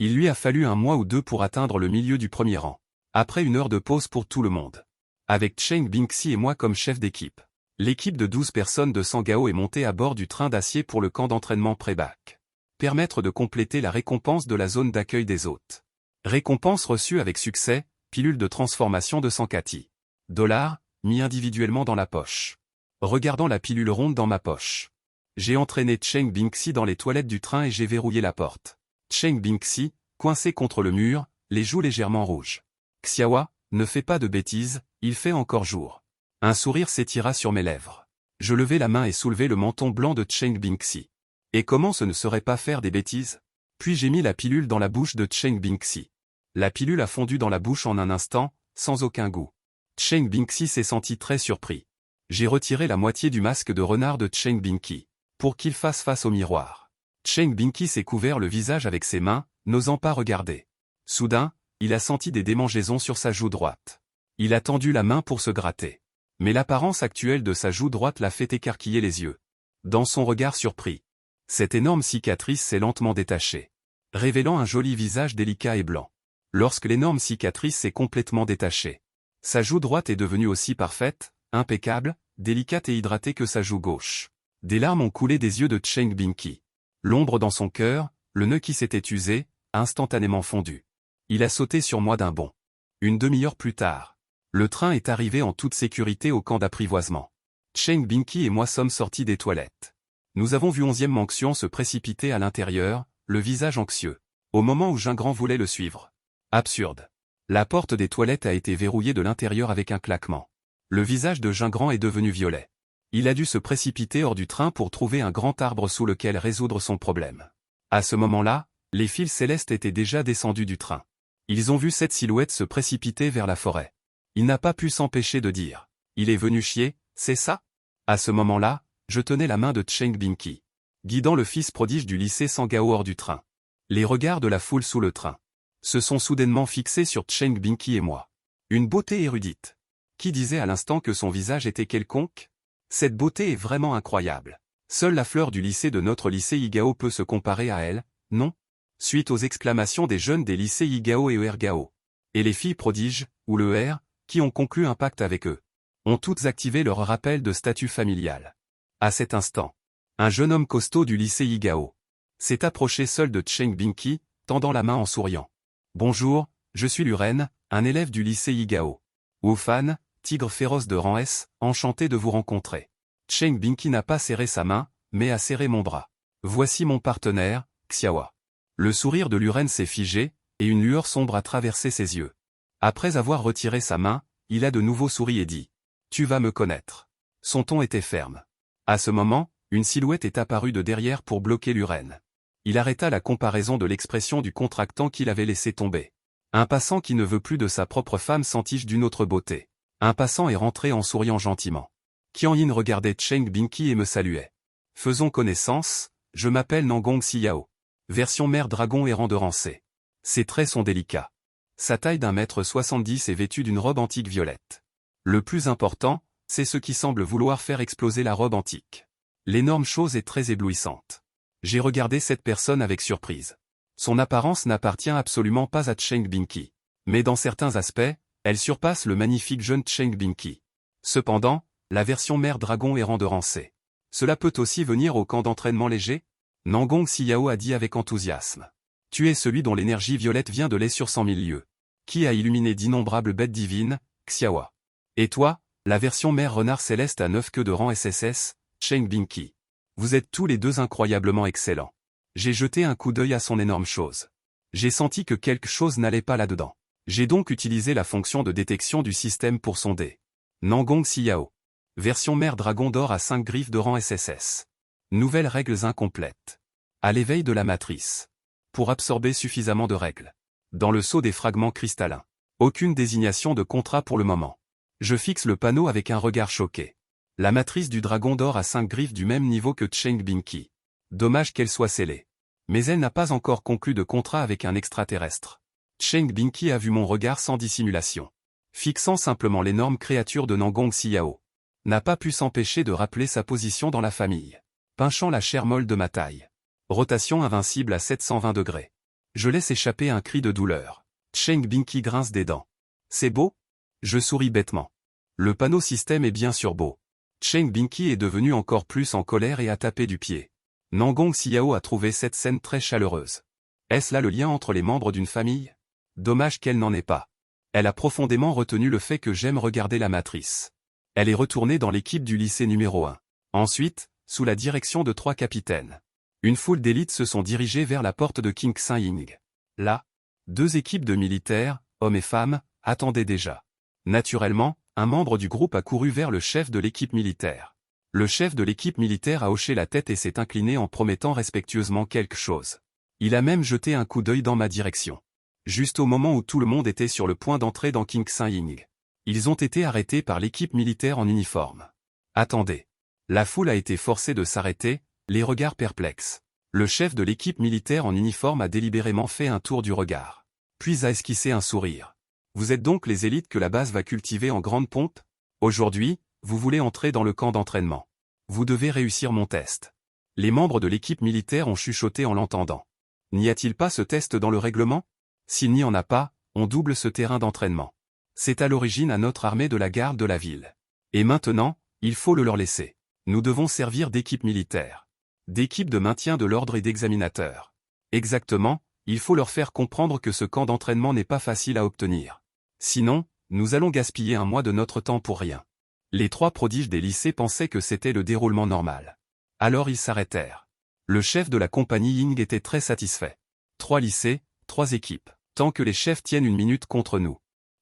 Il lui a fallu 1 mois ou 2 pour atteindre le milieu du premier rang. Après 1 heure de pause pour tout le monde. Avec Cheng Bingxi et moi comme chef d'équipe. L'équipe de 12 personnes de Sangao est montée à bord du train d'acier pour le camp d'entraînement pré-bac. Permettre de compléter la récompense de la zone d'accueil des hôtes. Récompense reçue avec succès, pilule de transformation de 100 kati. $, mis individuellement dans la poche. Regardant la pilule ronde dans ma poche. J'ai entraîné Cheng Bingxi dans les toilettes du train et j'ai verrouillé la porte. Cheng Bingxi, coincé contre le mur, les joues légèrement rouges. Xiaowa, ne fais pas de bêtises, il fait encore jour. Un sourire s'étira sur mes lèvres. Je levai la main et soulevai le menton blanc de Cheng Bingxi. Et comment ce ne serait pas faire des bêtises? Puis j'ai mis la pilule dans la bouche de Cheng Bingxi. La pilule a fondu dans la bouche en un instant, sans aucun goût. Cheng Bingxi s'est senti très surpris. J'ai retiré la moitié du masque de renard de Cheng Bingxi, pour qu'il fasse face au miroir. Cheng Bingxi s'est couvert le visage avec ses mains, n'osant pas regarder. Soudain, il a senti des démangeaisons sur sa joue droite. Il a tendu la main pour se gratter. Mais l'apparence actuelle de sa joue droite l'a fait écarquiller les yeux. Dans son regard surpris, cette énorme cicatrice s'est lentement détachée, révélant un joli visage délicat et blanc. Lorsque l'énorme cicatrice s'est complètement détachée, sa joue droite est devenue aussi parfaite, impeccable, délicate et hydratée que sa joue gauche. Des larmes ont coulé des yeux de Cheng Bingxi. L'ombre dans son cœur, le nœud qui s'était usé, a instantanément fondu. Il a sauté sur moi d'un bond. Une demi-heure plus tard, le train est arrivé en toute sécurité au camp d'apprivoisement. Cheng Bingxi et moi sommes sortis des toilettes. Nous avons vu 11e Manxian se précipiter à l'intérieur, le visage anxieux, au moment où Jingran voulait le suivre. Absurde. La porte des toilettes a été verrouillée de l'intérieur avec un claquement. Le visage de Jingran est devenu violet. Il a dû se précipiter hors du train pour trouver un grand arbre sous lequel résoudre son problème. À ce moment-là, les fils célestes étaient déjà descendus du train. Ils ont vu cette silhouette se précipiter vers la forêt. Il n'a pas pu s'empêcher de dire « Il est venu chier, c'est ça ?» À ce moment-là, je tenais la main de Cheng Bingxi, guidant le fils prodige du lycée Sangao hors du train. Les regards de la foule sous le train se sont soudainement fixés sur Cheng Bingxi et moi. Une beauté érudite. Qui disait à l'instant que son visage était quelconque? Cette beauté est vraiment incroyable. Seule la fleur du lycée de notre lycée Yigao peut se comparer à elle, non? Suite aux exclamations des jeunes des lycées Yigao et Ergao. Et les filles prodiges, ou le R, qui ont conclu un pacte avec eux, ont toutes activé leur rappel de statut familial. À cet instant, un jeune homme costaud du lycée Yigao s'est approché seul de Cheng Bingxi, tendant la main en souriant. « Bonjour, je suis Luren, un élève du lycée Yigao. Wu Fan, tigre féroce de rang S, enchanté de vous rencontrer. » Cheng Bingxi n'a pas serré sa main, mais a serré mon bras. « Voici mon partenaire, Xiaowa. » Le sourire de Luren s'est figé, et une lueur sombre a traversé ses yeux. Après avoir retiré sa main, il a de nouveau souri et dit « Tu vas me connaître. » Son ton était ferme. À ce moment, une silhouette est apparue de derrière pour bloquer Luren. Il arrêta la comparaison de l'expression du contractant qu'il avait laissé tomber. Un passant qui ne veut plus de sa propre femme s'entiche d'une autre beauté. Un passant est rentré en souriant gentiment. Qian Yin regardait Cheng Bingxi et me saluait. « Faisons connaissance, je m'appelle Nangong Xiao. Version mère dragon errant de rancé. Ses traits sont délicats. Sa taille d'1,70 m est vêtue d'une robe antique violette. Le plus important, c'est ce qui semble vouloir faire exploser la robe antique. L'énorme chose est très éblouissante. J'ai regardé cette personne avec surprise. Son apparence n'appartient absolument pas à Cheng Bingxi. Mais dans certains aspects, elle surpasse le magnifique jeune Cheng Bingxi. Cependant, la version mère dragon errant de rancé. Cela peut aussi venir au camp d'entraînement léger? Nangong Xiao a dit avec enthousiasme. Tu es celui dont l'énergie violette vient de lait sur 100 000 lieues. Qui a illuminé d'innombrables bêtes divines, Xiaowa. Et toi, la version mère renard céleste à 9 queues de rang SSS, Cheng Bingxi. Vous êtes tous les deux incroyablement excellents. J'ai jeté un coup d'œil à son énorme chose. J'ai senti que quelque chose n'allait pas là-dedans. J'ai donc utilisé la fonction de détection du système pour sonder. Nangong Xiao. Version mère dragon d'or à 5 griffes de rang SSS. Nouvelles règles incomplètes. À l'éveil de la matrice. Pour absorber suffisamment de règles. Dans le sceau des fragments cristallins. Aucune désignation de contrat pour le moment. Je fixe le panneau avec un regard choqué. La matrice du dragon d'or a 5 griffes du même niveau que Cheng Bingxi. Dommage qu'elle soit scellée. Mais elle n'a pas encore conclu de contrat avec un extraterrestre. Cheng Bingxi a vu mon regard sans dissimulation. Fixant simplement l'énorme créature de Nangong Xiao. N'a pas pu s'empêcher de rappeler sa position dans la famille. Pinchant la chair molle de ma taille. Rotation invincible à 720 degrés. Je laisse échapper un cri de douleur. Cheng Binky grince des dents. C'est beau? Je souris bêtement. Le panneau système est bien sûr beau. Cheng Binky est devenu encore plus en colère et a tapé du pied. Nangong Xiao a trouvé cette scène très chaleureuse. Est-ce là le lien entre les membres d'une famille? Dommage qu'elle n'en ait pas. Elle a profondément retenu le fait que j'aime regarder la matrice. Elle est retournée dans l'équipe du lycée numéro 1. Ensuite, sous la direction de 3 capitaines. Une foule d'élites se sont dirigées vers la porte de Qingxing. Là, 2 équipes de militaires, hommes et femmes, attendaient déjà. Naturellement, un membre du groupe a couru vers le chef de l'équipe militaire. Le chef de l'équipe militaire a hoché la tête et s'est incliné en promettant respectueusement quelque chose. Il a même jeté un coup d'œil dans ma direction. Juste au moment où tout le monde était sur le point d'entrer dans Qingxing. Ils ont été arrêtés par l'équipe militaire en uniforme. Attendez. La foule a été forcée de s'arrêter, les regards perplexes. Le chef de l'équipe militaire en uniforme a délibérément fait un tour du regard. Puis a esquissé un sourire. Vous êtes donc les élites que la base va cultiver en grande pompe? Aujourd'hui, vous voulez entrer dans le camp d'entraînement. Vous devez réussir mon test. Les membres de l'équipe militaire ont chuchoté en l'entendant. N'y a-t-il pas ce test dans le règlement? S'il n'y en a pas, on double ce terrain d'entraînement. C'est à l'origine à notre armée de la garde de la ville. Et maintenant, il faut le leur laisser. Nous devons servir d'équipe militaire. D'équipe de maintien de l'ordre et d'examinateurs. Exactement, il faut leur faire comprendre que ce camp d'entraînement n'est pas facile à obtenir. Sinon, nous allons gaspiller un mois de notre temps pour rien. Les 3 prodiges des lycées pensaient que c'était le déroulement normal. Alors ils s'arrêtèrent. Le chef de la compagnie Ying était très satisfait. 3 lycées, 3 équipes. Tant que les chefs tiennent une minute contre nous.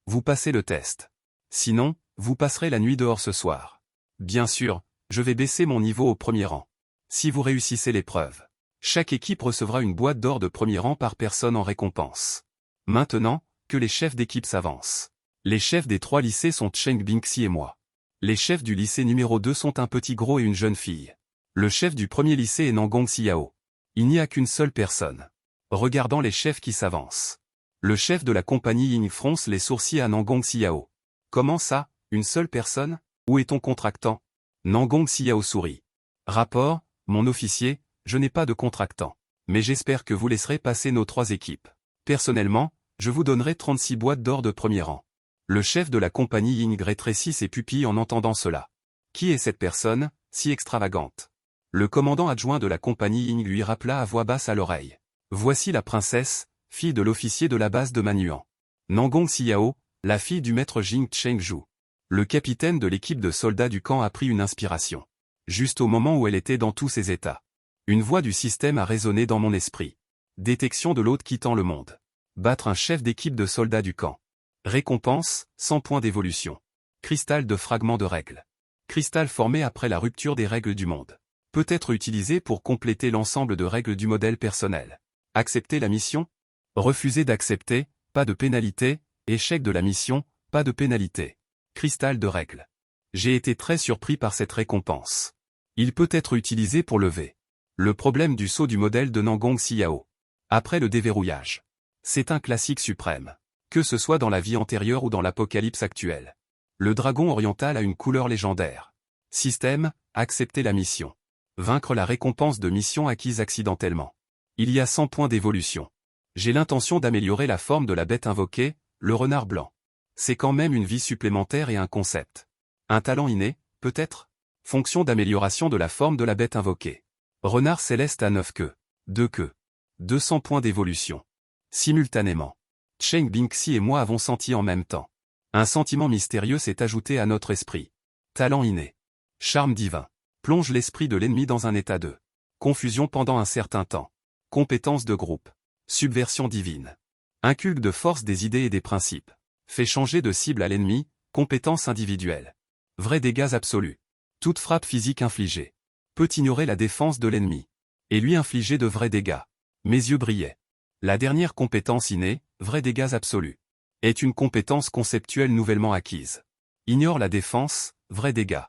Vous passez le test. Sinon, vous passerez la nuit dehors ce soir. Bien sûr, je vais baisser mon niveau au premier rang. Si vous réussissez l'épreuve, chaque équipe recevra une boîte d'or de premier rang par personne en récompense. Maintenant, que les chefs d'équipe s'avancent. Les chefs des 3 lycées sont Cheng Binxi et moi. Les chefs du lycée numéro 2 sont un petit gros et une jeune fille. Le chef du premier lycée est Nangong Xiao. Il n'y a qu'une seule personne. Regardant les chefs qui s'avancent. Le chef de la compagnie Ying fronce les sourcils à Nangong Xiao. Comment ça, une seule personne? Où est ton contractant? Nangong Xiao sourit. Rapport, mon officier, je n'ai pas de contractant. Mais j'espère que vous laisserez passer nos 3 équipes. Personnellement, je vous donnerai 36 boîtes d'or de premier rang. Le chef de la compagnie Ying rétrécit ses pupilles en entendant cela. Qui est cette personne, si extravagante? Le commandant adjoint de la compagnie Ying lui rappela à voix basse à l'oreille. Voici la princesse, fille de l'officier de la base de Manuan. Nangong Xiao, la fille du maître Jing Chengju. Le capitaine de l'équipe de soldats du camp a pris une inspiration. Juste au moment où elle était dans tous ses états. Une voix du système a résonné dans mon esprit. Détection de l'hôte quittant le monde. Battre un chef d'équipe de soldats du camp. Récompense, 100 points d'évolution. Cristal de fragments de règles. Cristal formé après la rupture des règles du monde. Peut être utilisé pour compléter l'ensemble de règles du modèle personnel. Accepter la mission? Refuser d'accepter, pas de pénalité. Échec de la mission, pas de pénalité. Cristal de règles. J'ai été très surpris par cette récompense. Il peut être utilisé pour lever le problème du saut du modèle de Nangong Xiao. Après le déverrouillage. C'est un classique suprême. Que ce soit dans la vie antérieure ou dans l'apocalypse actuelle. Le dragon oriental a une couleur légendaire. Système, accepter la mission. Vaincre la récompense de mission acquise accidentellement. Il y a 100 points d'évolution. J'ai l'intention d'améliorer la forme de la bête invoquée, le renard blanc. C'est quand même une vie supplémentaire et un concept. Un talent inné, peut-être? Fonction d'amélioration de la forme de la bête invoquée. Renard céleste à 9 queues. 2 queues. 200 points d'évolution. Simultanément. Cheng Binxi et moi avons senti en même temps. Un sentiment mystérieux s'est ajouté à notre esprit. Talent inné. Charme divin. Plonge l'esprit de l'ennemi dans un état de confusion pendant un certain temps. Compétence de groupe. Subversion divine. Inculque de force des idées et des principes. Fait changer de cible à l'ennemi, compétence individuelle. Vrais dégâts absolus. Toute frappe physique infligée. Peut ignorer la défense de l'ennemi. Et lui infliger de vrais dégâts. Mes yeux brillaient. La dernière compétence innée, vrais dégâts absolus. Est une compétence conceptuelle nouvellement acquise. Ignore la défense, vrais dégâts.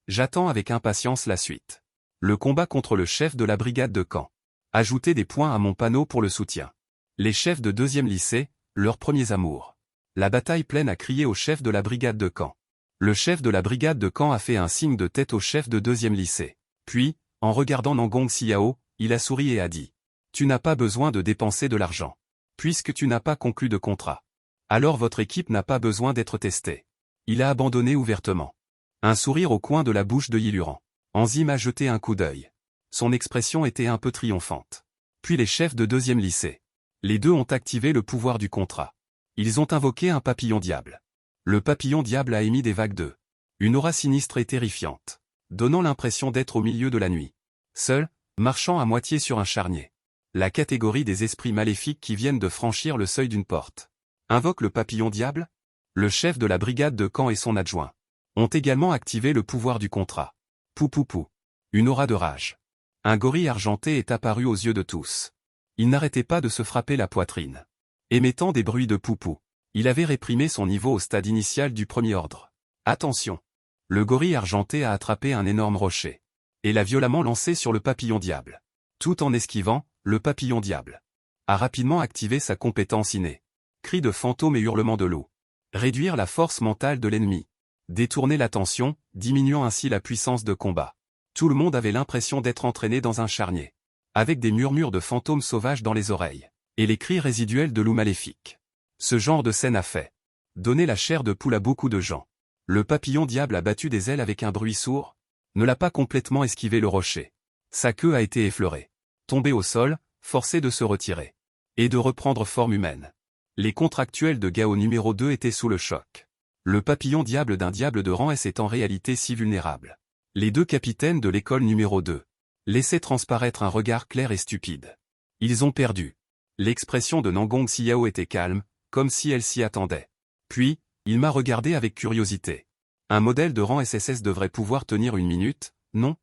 J'attends avec impatience la suite. Le combat contre le chef de la brigade de camp. Ajouter des points à mon panneau pour le soutien. Les chefs de 2e lycée, leurs premiers amours. La bataille pleine a crié au chef de la brigade de camp. Le chef de la brigade de camp a fait un signe de tête au chef de 2e lycée. Puis, en regardant Nangong Xiao, il a souri et a dit. Tu n'as pas besoin de dépenser de l'argent. Puisque tu n'as pas conclu de contrat. Alors votre équipe n'a pas besoin d'être testée. Il a abandonné ouvertement. Un sourire au coin de la bouche de Yiluran. Enzim a jeté un coup d'œil. Son expression était un peu triomphante. Puis les chefs de deuxième lycée. Les deux ont activé le pouvoir du contrat. Ils ont invoqué un papillon diable. Le papillon diable a émis des vagues de une aura sinistre et terrifiante, donnant l'impression d'être au milieu de la nuit. Seul, marchant à moitié sur un charnier. La catégorie des esprits maléfiques qui viennent de franchir le seuil d'une porte. Invoque le papillon diable? Le chef de la brigade de camp et son adjoint ont également activé le pouvoir du contrat. Pou pou pou. Une aura de rage. Un gorille argenté est apparu aux yeux de tous. Il n'arrêtait pas de se frapper la poitrine. Émettant des bruits de poupou. Il avait réprimé son niveau au stade initial du premier ordre. Attention! Le gorille argenté a attrapé un énorme rocher. Et l'a violemment lancé sur le papillon diable. Tout en esquivant, le papillon diable a rapidement activé sa compétence innée. Cris de fantômes et hurlements de loup. Réduire la force mentale de l'ennemi. Détourner l'attention, diminuant ainsi la puissance de combat. Tout le monde avait l'impression d'être entraîné dans un charnier. Avec des murmures de fantômes sauvages dans les oreilles. Et les cris résiduels de loups maléfiques. Ce genre de scène a fait donner la chair de poule à beaucoup de gens. Le papillon diable a battu des ailes avec un bruit sourd, ne l'a pas complètement esquivé le rocher. Sa queue a été effleurée. Tombé au sol, forcé de se retirer. Et de reprendre forme humaine. Les contractuels de Gao numéro 2 étaient sous le choc. Le papillon diable d'un diable de rang S est en réalité si vulnérable. Les deux capitaines de l'école numéro 2 laissaient transparaître un regard clair et stupide. Ils ont perdu. L'expression de Nangong Xiao était calme, comme si elle s'y attendait. Puis, il m'a regardé avec curiosité. Un modèle de rang SSS devrait pouvoir tenir une minute, non?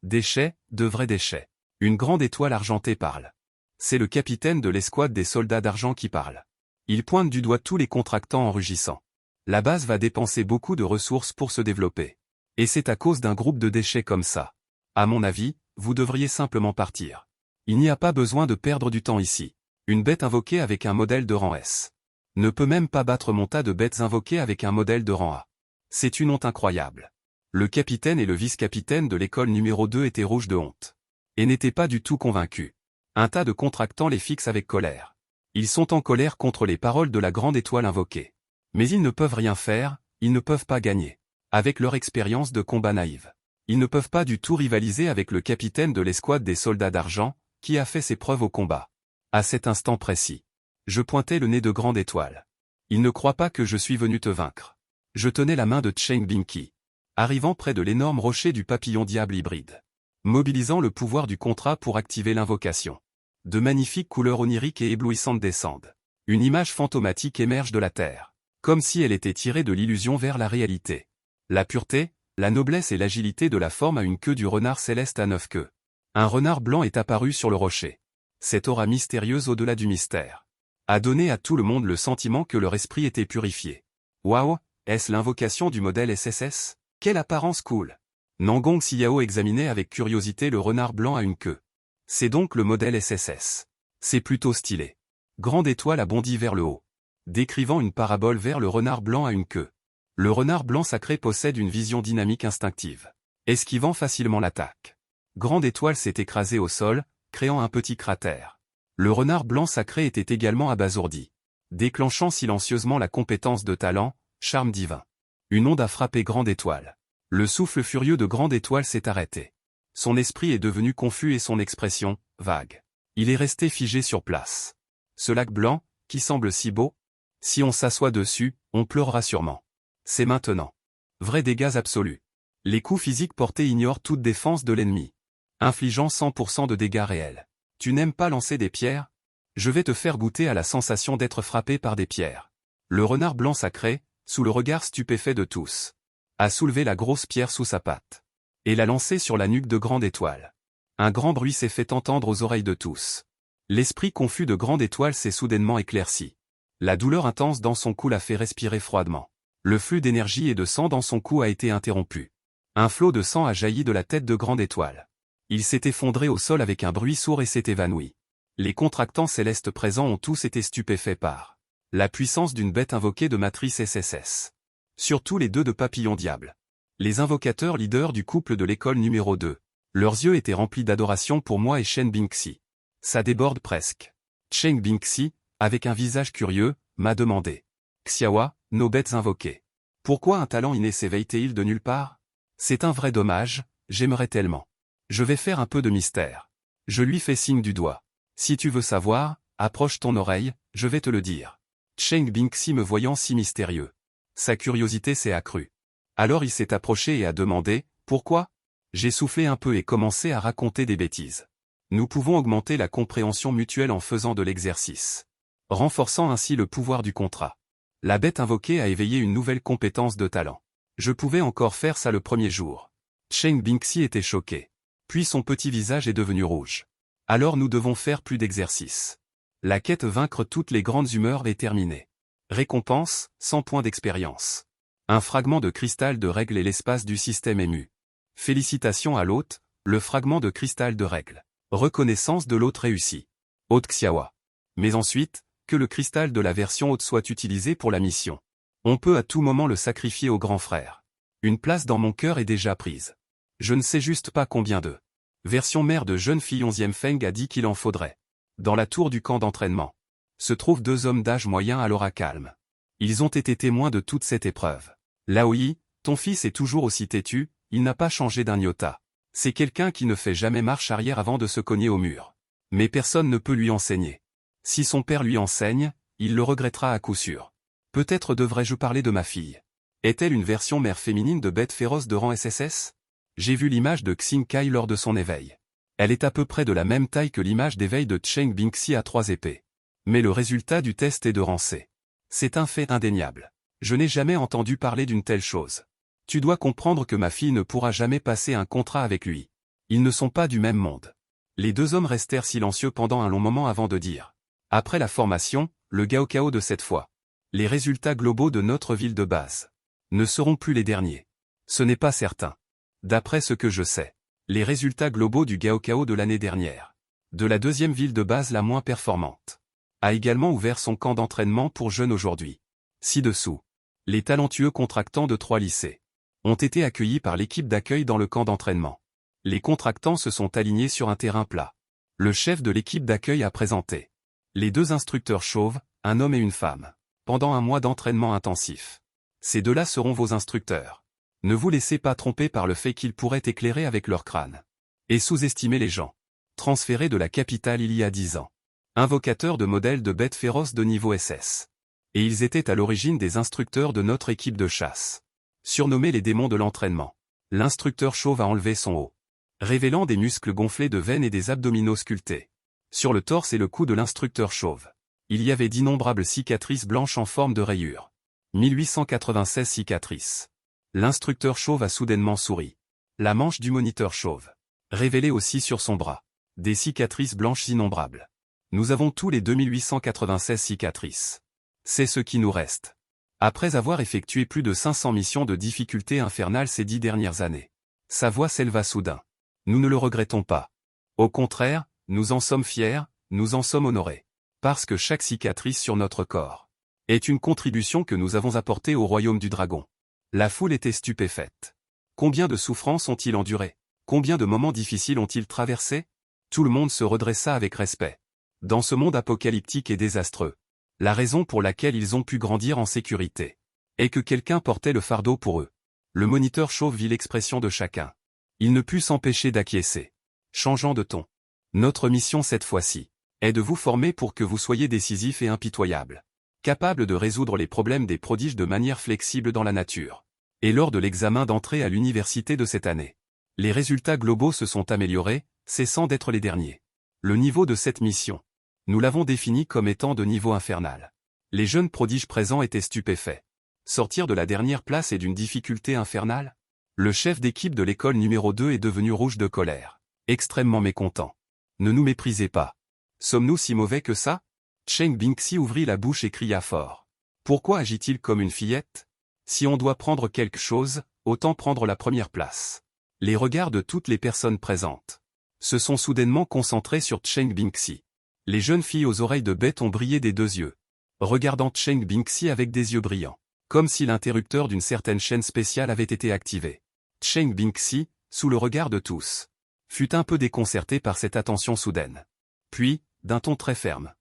Déchets, de vrais déchets. Une grande étoile argentée parle. C'est le capitaine de l'escouade des soldats d'argent qui parle. Il pointe du doigt tous les contractants en rugissant. La base va dépenser beaucoup de ressources pour se développer. Et c'est à cause d'un groupe de déchets comme ça. À mon avis, vous devriez simplement partir. Il n'y a pas besoin de perdre du temps ici. Une bête invoquée avec un modèle de rang S ne peut même pas battre mon tas de bêtes invoquées avec un modèle de rang A. C'est une honte incroyable. Le capitaine et le vice-capitaine de l'école numéro 2 étaient rouges de honte. Et n'étaient pas du tout convaincus. Un tas de contractants les fixe avec colère. Ils sont en colère contre les paroles de la grande étoile invoquée. Mais ils ne peuvent rien faire, ils ne peuvent pas gagner. Avec leur expérience de combat naïve. Ils ne peuvent pas du tout rivaliser avec le capitaine de l'escouade des soldats d'argent, qui a fait ses preuves au combat. À cet instant précis. Je pointais le nez de grande étoile. Il ne croit pas que je suis venu te vaincre. Je tenais la main de Cheng Binky. Arrivant près de l'énorme rocher du papillon diable hybride. Mobilisant le pouvoir du contrat pour activer l'invocation. De magnifiques couleurs oniriques et éblouissantes descendent. Une image fantomatique émerge de la terre. Comme si elle était tirée de l'illusion vers la réalité. La pureté, la noblesse et l'agilité de la forme à une queue du renard céleste à 9 queues. Un renard blanc est apparu sur le rocher. Cette aura mystérieuse au-delà du mystère a donné à tout le monde le sentiment que leur esprit était purifié. Waouh, est-ce l'invocation du modèle SSS? Quelle apparence cool! Nangong Xiao examinait avec curiosité le renard blanc à une queue. C'est donc le modèle SSS. C'est plutôt stylé. Grande étoile a bondi vers le haut. Décrivant une parabole vers le renard blanc à une queue. Le renard blanc sacré possède une vision dynamique instinctive. Esquivant facilement l'attaque. Grande étoile s'est écrasée au sol, créant un petit cratère. Le renard blanc sacré était également abasourdi. Déclenchant silencieusement la compétence de talent, charme divin. Une onde a frappé Grande étoile. Le souffle furieux de Grande étoile s'est arrêté. Son esprit est devenu confus et son expression, vague. Il est resté figé sur place. Ce lac blanc, qui semble si beau, si on s'assoit dessus, on pleurera sûrement. C'est maintenant. Vrai dégâts absolus. Les coups physiques portés ignorent toute défense de l'ennemi. Infligeant 100% de dégâts réels. Tu n'aimes pas lancer des pierres? Je vais te faire goûter à la sensation d'être frappé par des pierres. Le renard blanc sacré, sous le regard stupéfait de tous, a soulevé la grosse pierre sous sa patte. Et l'a lancée sur la nuque de Grande étoile. Un grand bruit s'est fait entendre aux oreilles de tous. L'esprit confus de Grande étoile s'est soudainement éclairci. La douleur intense dans son cou l'a fait respirer froidement. Le flux d'énergie et de sang dans son cou a été interrompu. Un flot de sang a jailli de la tête de Grande étoile. Il s'est effondré au sol avec un bruit sourd et s'est évanoui. Les contractants célestes présents ont tous été stupéfaits par la puissance d'une bête invoquée de matrice SSS. Surtout les deux de papillon diable. Les invocateurs leaders du couple de l'école numéro 2. Leurs yeux étaient remplis d'adoration pour moi et Shen Binxi. Ça déborde presque. Cheng Binxi, avec un visage curieux, m'a demandé. Xiaowa, nos bêtes invoquées. Pourquoi un talent inné s'éveille-t-il de nulle part? C'est un vrai dommage, j'aimerais tellement. Je vais faire un peu de mystère. Je lui fais signe du doigt. Si tu veux savoir, approche ton oreille, je vais te le dire. Cheng Bingxi me voyant si mystérieux. Sa curiosité s'est accrue. Alors il s'est approché et a demandé, pourquoi? J'ai soufflé un peu et commencé à raconter des bêtises. Nous pouvons augmenter la compréhension mutuelle en faisant de l'exercice, renforçant ainsi le pouvoir du contrat. La bête invoquée a éveillé une nouvelle compétence de talent. Je pouvais encore faire ça le premier jour. Cheng Bingxi était choqué. Puis son petit visage est devenu rouge. Alors nous devons faire plus d'exercice. La quête vaincre toutes les grandes humeurs est terminée. Récompense, 100 points d'expérience. Un fragment de cristal de règle et l'espace du système ému. Félicitations à l'hôte, le fragment de cristal de règle. Reconnaissance de l'hôte réussi. Hôte Xiaowa. Mais ensuite, que le cristal de la version haute soit utilisé pour la mission. On peut à tout moment le sacrifier au grand frère. Une place dans mon cœur est déjà prise. Je ne sais juste pas combien de. Version mère de jeune fille 11e Feng a dit qu'il en faudrait. Dans la tour du camp d'entraînement se trouvent 2 hommes d'âge moyen à l'aura calme. Ils ont été témoins de toute cette épreuve. Laoyi, ton fils est toujours aussi têtu, il n'a pas changé d'un iota. C'est quelqu'un qui ne fait jamais marche arrière avant de se cogner au mur. Mais personne ne peut lui enseigner. Si son père lui enseigne, il le regrettera à coup sûr. Peut-être devrais-je parler de ma fille. Est-elle une version mère féminine de bête féroce de rang SSS? J'ai vu l'image de Xin Kai lors de son éveil. Elle est à peu près de la même taille que l'image d'éveil de Cheng Bingxi à 3 épées. Mais le résultat du test est de rang C. C'est un fait indéniable. Je n'ai jamais entendu parler d'une telle chose. Tu dois comprendre que ma fille ne pourra jamais passer un contrat avec lui. Ils ne sont pas du même monde. Les 2 hommes restèrent silencieux pendant un long moment avant de dire. Après la formation, le Gaokao de cette fois. Les résultats globaux de notre ville de base ne seront plus les derniers. Ce n'est pas certain. D'après ce que je sais, les résultats globaux du Gaokao de l'année dernière, de la 2e ville de base la moins performante, a également ouvert son camp d'entraînement pour jeunes aujourd'hui. Ci-dessous, les talentueux contractants de 3 lycées ont été accueillis par l'équipe d'accueil dans le camp d'entraînement. Les contractants se sont alignés sur un terrain plat. Le chef de l'équipe d'accueil a présenté les 2 instructeurs chauves, un homme et une femme, pendant un mois d'entraînement intensif. Ces 2-là seront vos instructeurs. Ne vous laissez pas tromper par le fait qu'ils pourraient éclairer avec leur crâne. Et sous-estimer les gens. Transférés de la capitale il y a 10 ans. Invocateurs de modèles de bêtes féroces de niveau SS. Et ils étaient à l'origine des instructeurs de notre équipe de chasse. Surnommés les démons de l'entraînement. L'instructeur chauve a enlevé son haut, révélant des muscles gonflés de veines et des abdominaux sculptés. Sur le torse et le cou de l'instructeur chauve, il y avait d'innombrables cicatrices blanches en forme de rayures. 1896 cicatrices. L'instructeur chauve a soudainement souri. La manche du moniteur chauve révélait aussi sur son bras des cicatrices blanches innombrables. Nous avons tous les 2896 cicatrices. C'est ce qui nous reste. Après avoir effectué plus de 500 missions de difficulté infernale ces 10 dernières années. Sa voix s'éleva soudain. Nous ne le regrettons pas. Au contraire, nous en sommes fiers, nous en sommes honorés. Parce que chaque cicatrice sur notre corps est une contribution que nous avons apportée au royaume du dragon. La foule était stupéfaite. Combien de souffrances ont-ils enduré? Combien de moments difficiles ont-ils traversés? Tout le monde se redressa avec respect. Dans ce monde apocalyptique et désastreux, la raison pour laquelle ils ont pu grandir en sécurité est que quelqu'un portait le fardeau pour eux. Le moniteur chauve vit l'expression de chacun. Il ne put s'empêcher d'acquiescer. Changeant de ton. Notre mission cette fois-ci est de vous former pour que vous soyez décisifs et impitoyables. Capables de résoudre les problèmes des prodiges de manière flexible dans la nature. Et lors de l'examen d'entrée à l'université de cette année, les résultats globaux se sont améliorés, cessant d'être les derniers. Le niveau de cette mission, nous l'avons défini comme étant de niveau infernal. Les jeunes prodiges présents étaient stupéfaits. Sortir de la dernière place et d'une difficulté infernale? Le chef d'équipe de l'école numéro 2 est devenu rouge de colère, extrêmement mécontent. Ne nous méprisez pas. Sommes-nous si mauvais que ça? Cheng Bingxi ouvrit la bouche et cria fort. Pourquoi agit-il comme une fillette? Si on doit prendre quelque chose, autant prendre la première place. Les regards de toutes les personnes présentes se sont soudainement concentrés sur Cheng Bingxi. Les jeunes filles aux oreilles de bête ont brillé des 2 yeux, regardant Cheng Bingxi avec des yeux brillants, comme si l'interrupteur d'une certaine chaîne spéciale avait été activé. Cheng Bingxi, sous le regard de tous, fut un peu déconcerté par cette attention soudaine. Puis, d'un ton très ferme.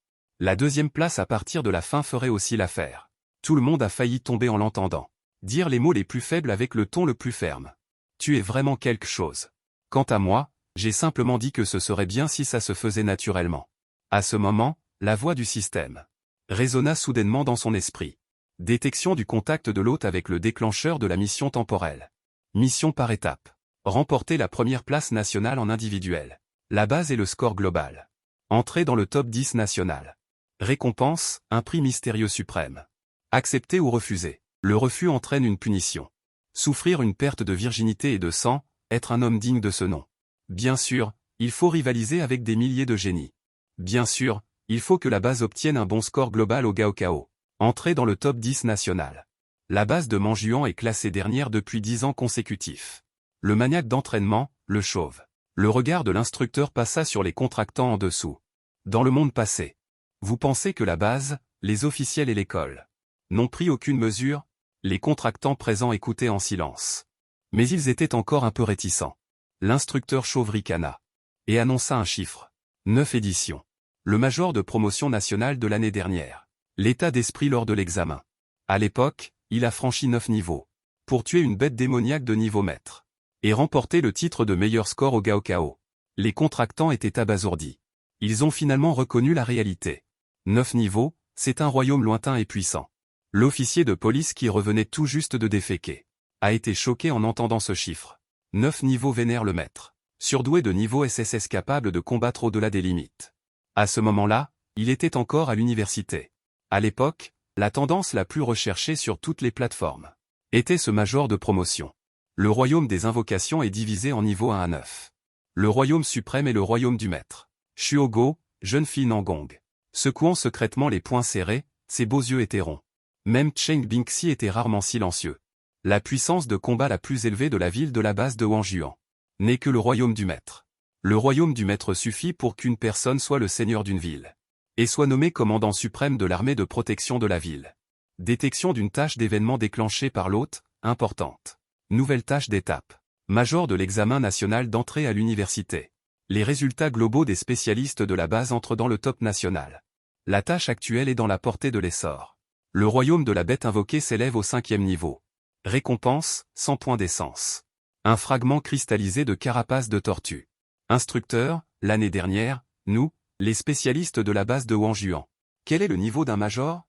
La deuxième place à partir de la fin ferait aussi l'affaire. Tout le monde a failli tomber en l'entendant. Dire les mots les plus faibles avec le ton le plus ferme. Tu es vraiment quelque chose. Quant à moi, j'ai simplement dit que ce serait bien si ça se faisait naturellement. À ce moment, la voix du système résonna soudainement dans son esprit. Détection du contact de l'hôte avec le déclencheur de la mission temporelle. Mission par étape. Remporter la première place nationale en individuel. La base et le score global. Entrer dans le top 10 national. Récompense, un prix mystérieux suprême. Accepter ou refuser. Le refus entraîne une punition. Souffrir une perte de virginité et de sang, être un homme digne de ce nom. Bien sûr, il faut rivaliser avec des milliers de génies. Bien sûr, il faut que la base obtienne un bon score global au Gaokao. Entrer dans le top 10 national. La base de Manjuan est classée dernière depuis 10 ans consécutifs. Le maniaque d'entraînement, le chauve. Le regard de l'instructeur passa sur les contractants en dessous. Dans le monde passé. Vous pensez que la base, les officiels et l'école n'ont pris aucune mesure? Les contractants présents écoutaient en silence. Mais ils étaient encore un peu réticents. L'instructeur chauve ricana. Et annonça un chiffre. 9 éditions. Le major de promotion nationale de l'année dernière. L'état d'esprit lors de l'examen. À l'époque, il a franchi 9 niveaux. Pour tuer une bête démoniaque de niveau maître. Et remporter le titre de meilleur score au Gaokao. Les contractants étaient abasourdis. Ils ont finalement reconnu la réalité. 9 niveaux, c'est un royaume lointain et puissant. L'officier de police qui revenait tout juste de déféquer a été choqué en entendant ce chiffre. 9 niveaux vénère le maître. Surdoué de niveau SSS capable de combattre au-delà des limites. À ce moment-là, il était encore à l'université. À l'époque, la tendance la plus recherchée sur toutes les plateformes était ce major de promotion. Le royaume des invocations est divisé en niveaux 1 à 9. Le royaume suprême est le royaume du maître. Shuogo, jeune fille Nangong. Secouant secrètement les poings serrés, ses beaux yeux étaient ronds. Même Cheng Bingxi était rarement silencieux. La puissance de combat la plus élevée de la ville de la base de Wangjuan n'est que le royaume du maître. Le royaume du maître suffit pour qu'une personne soit le seigneur d'une ville et soit nommé commandant suprême de l'armée de protection de la ville. Détection d'une tâche d'événement déclenchée par l'hôte, importante. Nouvelle tâche d'étape. Major de l'examen national d'entrée à l'université. Les résultats globaux des spécialistes de la base entrent dans le top national. La tâche actuelle est dans la portée de l'essor. Le royaume de la bête invoquée s'élève au 5e niveau. Récompense, 100 points d'essence. Un fragment cristallisé de carapace de tortue. Instructeur, l'année dernière, nous, les spécialistes de la base de Wangjuan. Quel est le niveau d'un major?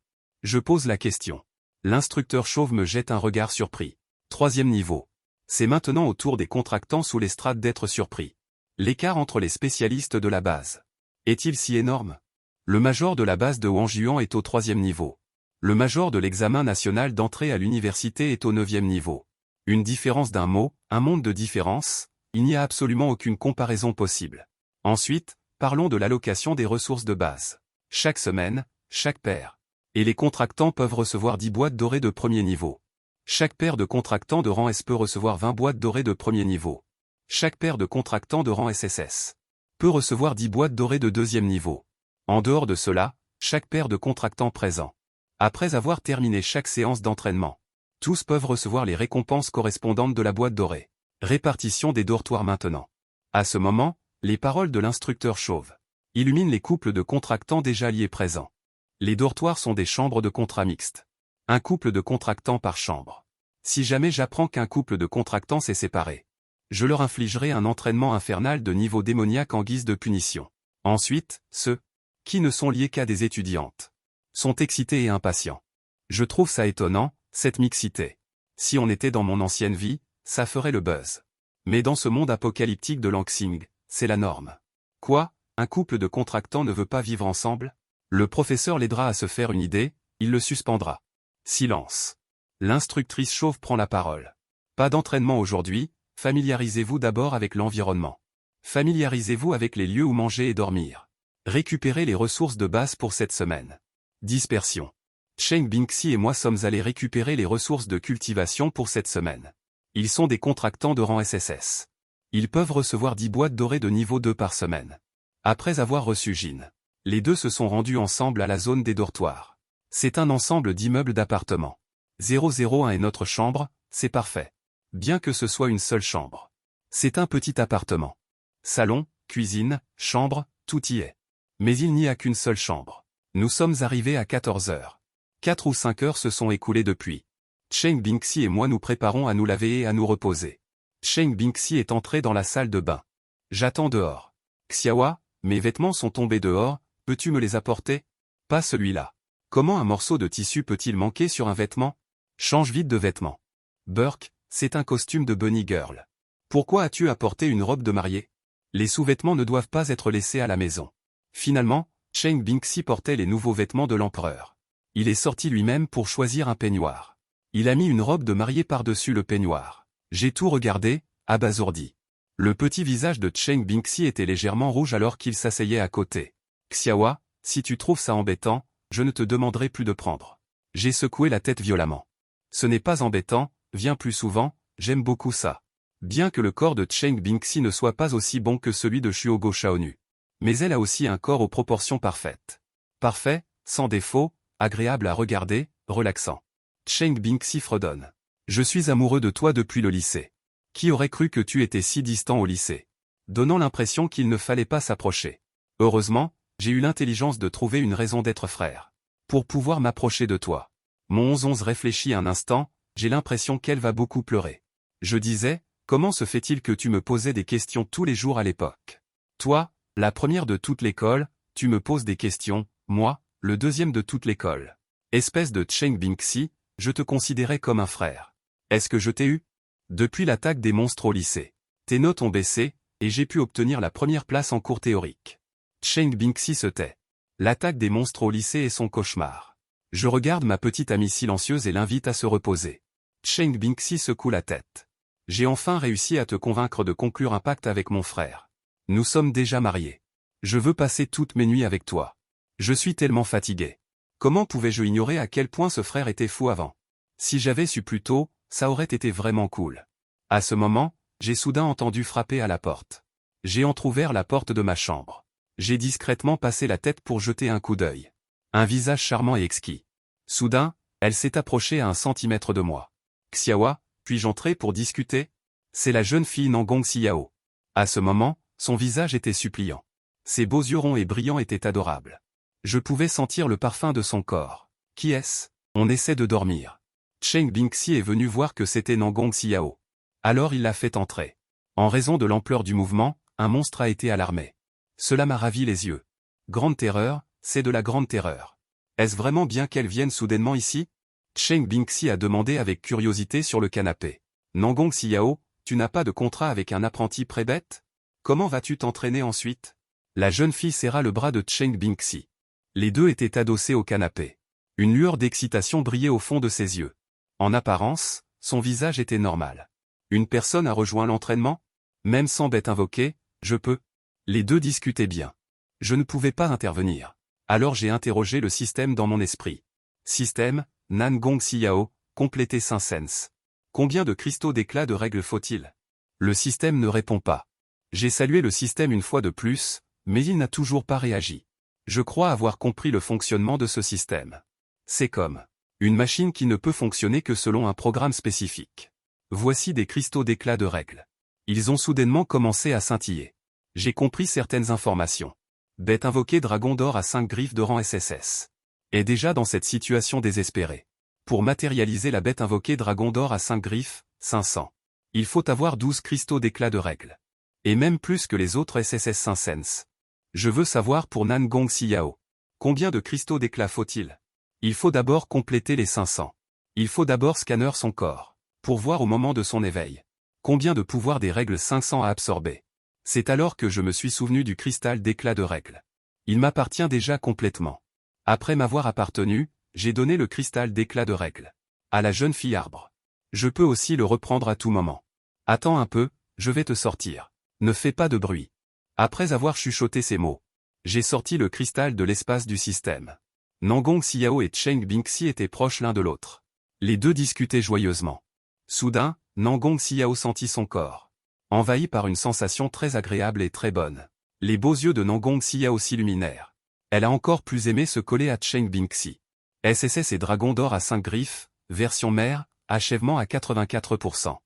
Je pose la question. L'instructeur chauve me jette un regard surpris. 3e niveau. C'est maintenant au tour des contractants sous l'estrade d'être surpris. L'écart entre les spécialistes de la base est-il si énorme? Le major de la base de Wangjuan est au 3e niveau. Le major de l'examen national d'entrée à l'université est au 9e niveau. Une différence d'un mot, un monde de différence, il n'y a absolument aucune comparaison possible. Ensuite, parlons de l'allocation des ressources de base. Chaque semaine, chaque paire. Et les contractants peuvent recevoir 10 boîtes dorées de premier niveau. Chaque paire de contractants de rang S peut recevoir 20 boîtes dorées de premier niveau. Chaque paire de contractants de rang SSS peut recevoir 10 boîtes dorées de deuxième niveau. En dehors de cela, chaque paire de contractants présents, après avoir terminé chaque séance d'entraînement, tous peuvent recevoir les récompenses correspondantes de la boîte dorée. Répartition des dortoirs maintenant. À ce moment, les paroles de l'instructeur chauve illuminent les couples de contractants déjà liés présents. Les dortoirs sont des chambres de contrat mixtes. Un couple de contractants par chambre. Si jamais j'apprends qu'un couple de contractants s'est séparé, je leur infligerai un entraînement infernal de niveau démoniaque en guise de punition. Ensuite, ceux qui ne sont liés qu'à des étudiantes sont excités et impatients. Je trouve ça étonnant, cette mixité. Si on était dans mon ancienne vie, ça ferait le buzz. Mais dans ce monde apocalyptique de Langsing, c'est la norme. Quoi, un couple de contractants ne veut pas vivre ensemble? Le professeur l'aidera à se faire une idée, il le suspendra. Silence. L'instructrice chauve prend la parole. Pas d'entraînement aujourd'hui, familiarisez-vous d'abord avec l'environnement. Familiarisez-vous avec les lieux où manger et dormir. Récupérez les ressources de base pour cette semaine. Dispersion. Cheng Bingxi et moi sommes allés récupérer les ressources de cultivation pour cette semaine. Ils sont des contractants de rang SSS. Ils peuvent recevoir 10 boîtes dorées de niveau 2 par semaine. Après avoir reçu Jin, les deux se sont rendus ensemble à la zone des dortoirs. C'est un ensemble d'immeubles d'appartements. 001 est notre chambre, c'est parfait. Bien que ce soit une seule chambre. C'est un petit appartement. Salon, cuisine, chambre, tout y est. Mais il n'y a qu'une seule chambre. Nous sommes arrivés à 14 heures. 4 ou 5 heures se sont écoulées depuis. Cheng Bingxi et moi nous préparons à nous laver et à nous reposer. Cheng Bingxi est entré dans la salle de bain. J'attends dehors. Xiaowa, mes vêtements sont tombés dehors, peux-tu me les apporter? Pas celui-là. Comment un morceau de tissu peut-il manquer sur un vêtement? Change vite de vêtements. Burke, c'est un costume de bunny girl. Pourquoi as-tu apporté une robe de mariée? Les sous-vêtements ne doivent pas être laissés à la maison. Finalement, Cheng Bingxi portait les nouveaux vêtements de l'empereur. Il est sorti lui-même pour choisir un peignoir. Il a mis une robe de mariée par-dessus le peignoir. J'ai tout regardé, abasourdi. Le petit visage de Cheng Bingxi était légèrement rouge alors qu'il s'asseyait à côté. Xiaowa, si tu trouves ça embêtant, je ne te demanderai plus de prendre. J'ai secoué la tête violemment. Ce n'est pas embêtant, viens plus souvent, j'aime beaucoup ça. Bien que le corps de Cheng Bingxi ne soit pas aussi bon que celui de Shuogo Shaonu. Mais elle a aussi un corps aux proportions parfaites. Parfait, sans défaut, agréable à regarder, relaxant. Cheng Bingxi fredonne. Je suis amoureux de toi depuis le lycée. Qui aurait cru que tu étais si distant au lycée? Donnant l'impression qu'il ne fallait pas s'approcher. Heureusement, j'ai eu l'intelligence de trouver une raison d'être frère. Pour pouvoir m'approcher de toi. Mon 11 réfléchit un instant, j'ai l'impression qu'elle va beaucoup pleurer. Je disais, comment se fait-il que tu me posais des questions tous les jours à l'époque? Toi, la première de toute l'école, tu me poses des questions, moi, le deuxième de toute l'école. Espèce de Cheng Bingxi, je te considérais comme un frère. Est-ce que je t'ai eu? Depuis l'attaque des monstres au lycée. Tes notes ont baissé, et j'ai pu obtenir la première place en cours théorique. Cheng Bingxi se tait. L'attaque des monstres au lycée est son cauchemar. Je regarde ma petite amie silencieuse et l'invite à se reposer. Cheng Bingxi secoue la tête. J'ai enfin réussi à te convaincre de conclure un pacte avec mon frère. Nous sommes déjà mariés. Je veux passer toutes mes nuits avec toi. Je suis tellement fatigué. Comment pouvais-je ignorer à quel point ce frère était fou avant? Si j'avais su plus tôt, ça aurait été vraiment cool. À ce moment, j'ai soudain entendu frapper à la porte. J'ai entrouvert la porte de ma chambre. J'ai discrètement passé la tête pour jeter un coup d'œil. Un visage charmant et exquis. Soudain, elle s'est approchée à 1 centimètre de moi. Xiaowa, puis-je entrer pour discuter? C'est la jeune fille Nangong Xiao. À ce moment, son visage était suppliant. Ses beaux yeux ronds et brillants étaient adorables. Je pouvais sentir le parfum de son corps. Qui est-ce? On essaie de dormir. Cheng Bingxi est venu voir que c'était Nangong Xiao. Alors il l'a fait entrer. En raison de l'ampleur du mouvement, un monstre a été alarmé. Cela m'a ravi les yeux. Grande terreur, c'est de la grande terreur. Est-ce vraiment bien qu'elle vienne soudainement ici? Cheng Bingxi a demandé avec curiosité sur le canapé. Nangong Xiao, tu n'as pas de contrat avec un apprenti pré-bête? Comment vas-tu t'entraîner ensuite? La jeune fille serra le bras de Cheng Bingxi. Les deux étaient adossés au canapé. Une lueur d'excitation brillait au fond de ses yeux. En apparence, son visage était normal. Une personne a rejoint l'entraînement? Même sans bête invoquée, je peux. Les deux discutaient bien. Je ne pouvais pas intervenir. Alors j'ai interrogé le système dans mon esprit. Système, Nangong Xiao, complété Saint-Sens. Combien de cristaux d'éclat de règle faut-il? Le système ne répond pas. J'ai salué le système une fois de plus, mais il n'a toujours pas réagi. Je crois avoir compris le fonctionnement de ce système. C'est comme une machine qui ne peut fonctionner que selon un programme spécifique. Voici des cristaux d'éclat de règle. Ils ont soudainement commencé à scintiller. J'ai compris certaines informations. Bête invoquée dragon d'or à 5 griffes de rang SSS. Est déjà dans cette situation désespérée. Pour matérialiser la bête invoquée dragon d'or à 5 griffes, 500. Il faut avoir 12 cristaux d'éclat de règle. Et même plus que les autres SSS Saint-Sens. Je veux savoir pour Nangong Xiao. Combien de cristaux d'éclat faut-il? Il faut d'abord compléter les 500. Il faut d'abord scanner son corps. Pour voir au moment de son éveil. Combien de pouvoir des règles 500 à absorber. C'est alors que je me suis souvenu du cristal d'éclat de règle. Il m'appartient déjà complètement. Après m'avoir appartenu, j'ai donné le cristal d'éclat de règle. À la jeune fille arbre. Je peux aussi le reprendre à tout moment. Attends un peu, je vais te sortir. Ne fais pas de bruit. Après avoir chuchoté ces mots, j'ai sorti le cristal de l'espace du système. Nangong Xiao et Cheng Bingxi étaient proches l'un de l'autre. Les deux discutaient joyeusement. Soudain, Nangong Xiao sentit son corps. Envahi par une sensation très agréable et très bonne. Les beaux yeux de Nangong Xiao s'illuminèrent. Elle a encore plus aimé se coller à Cheng Bingxi. SSS et dragon d'or à 5 griffes, version mère, achèvement à 84%.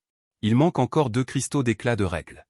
Il manque encore 2 cristaux d'éclat de règle.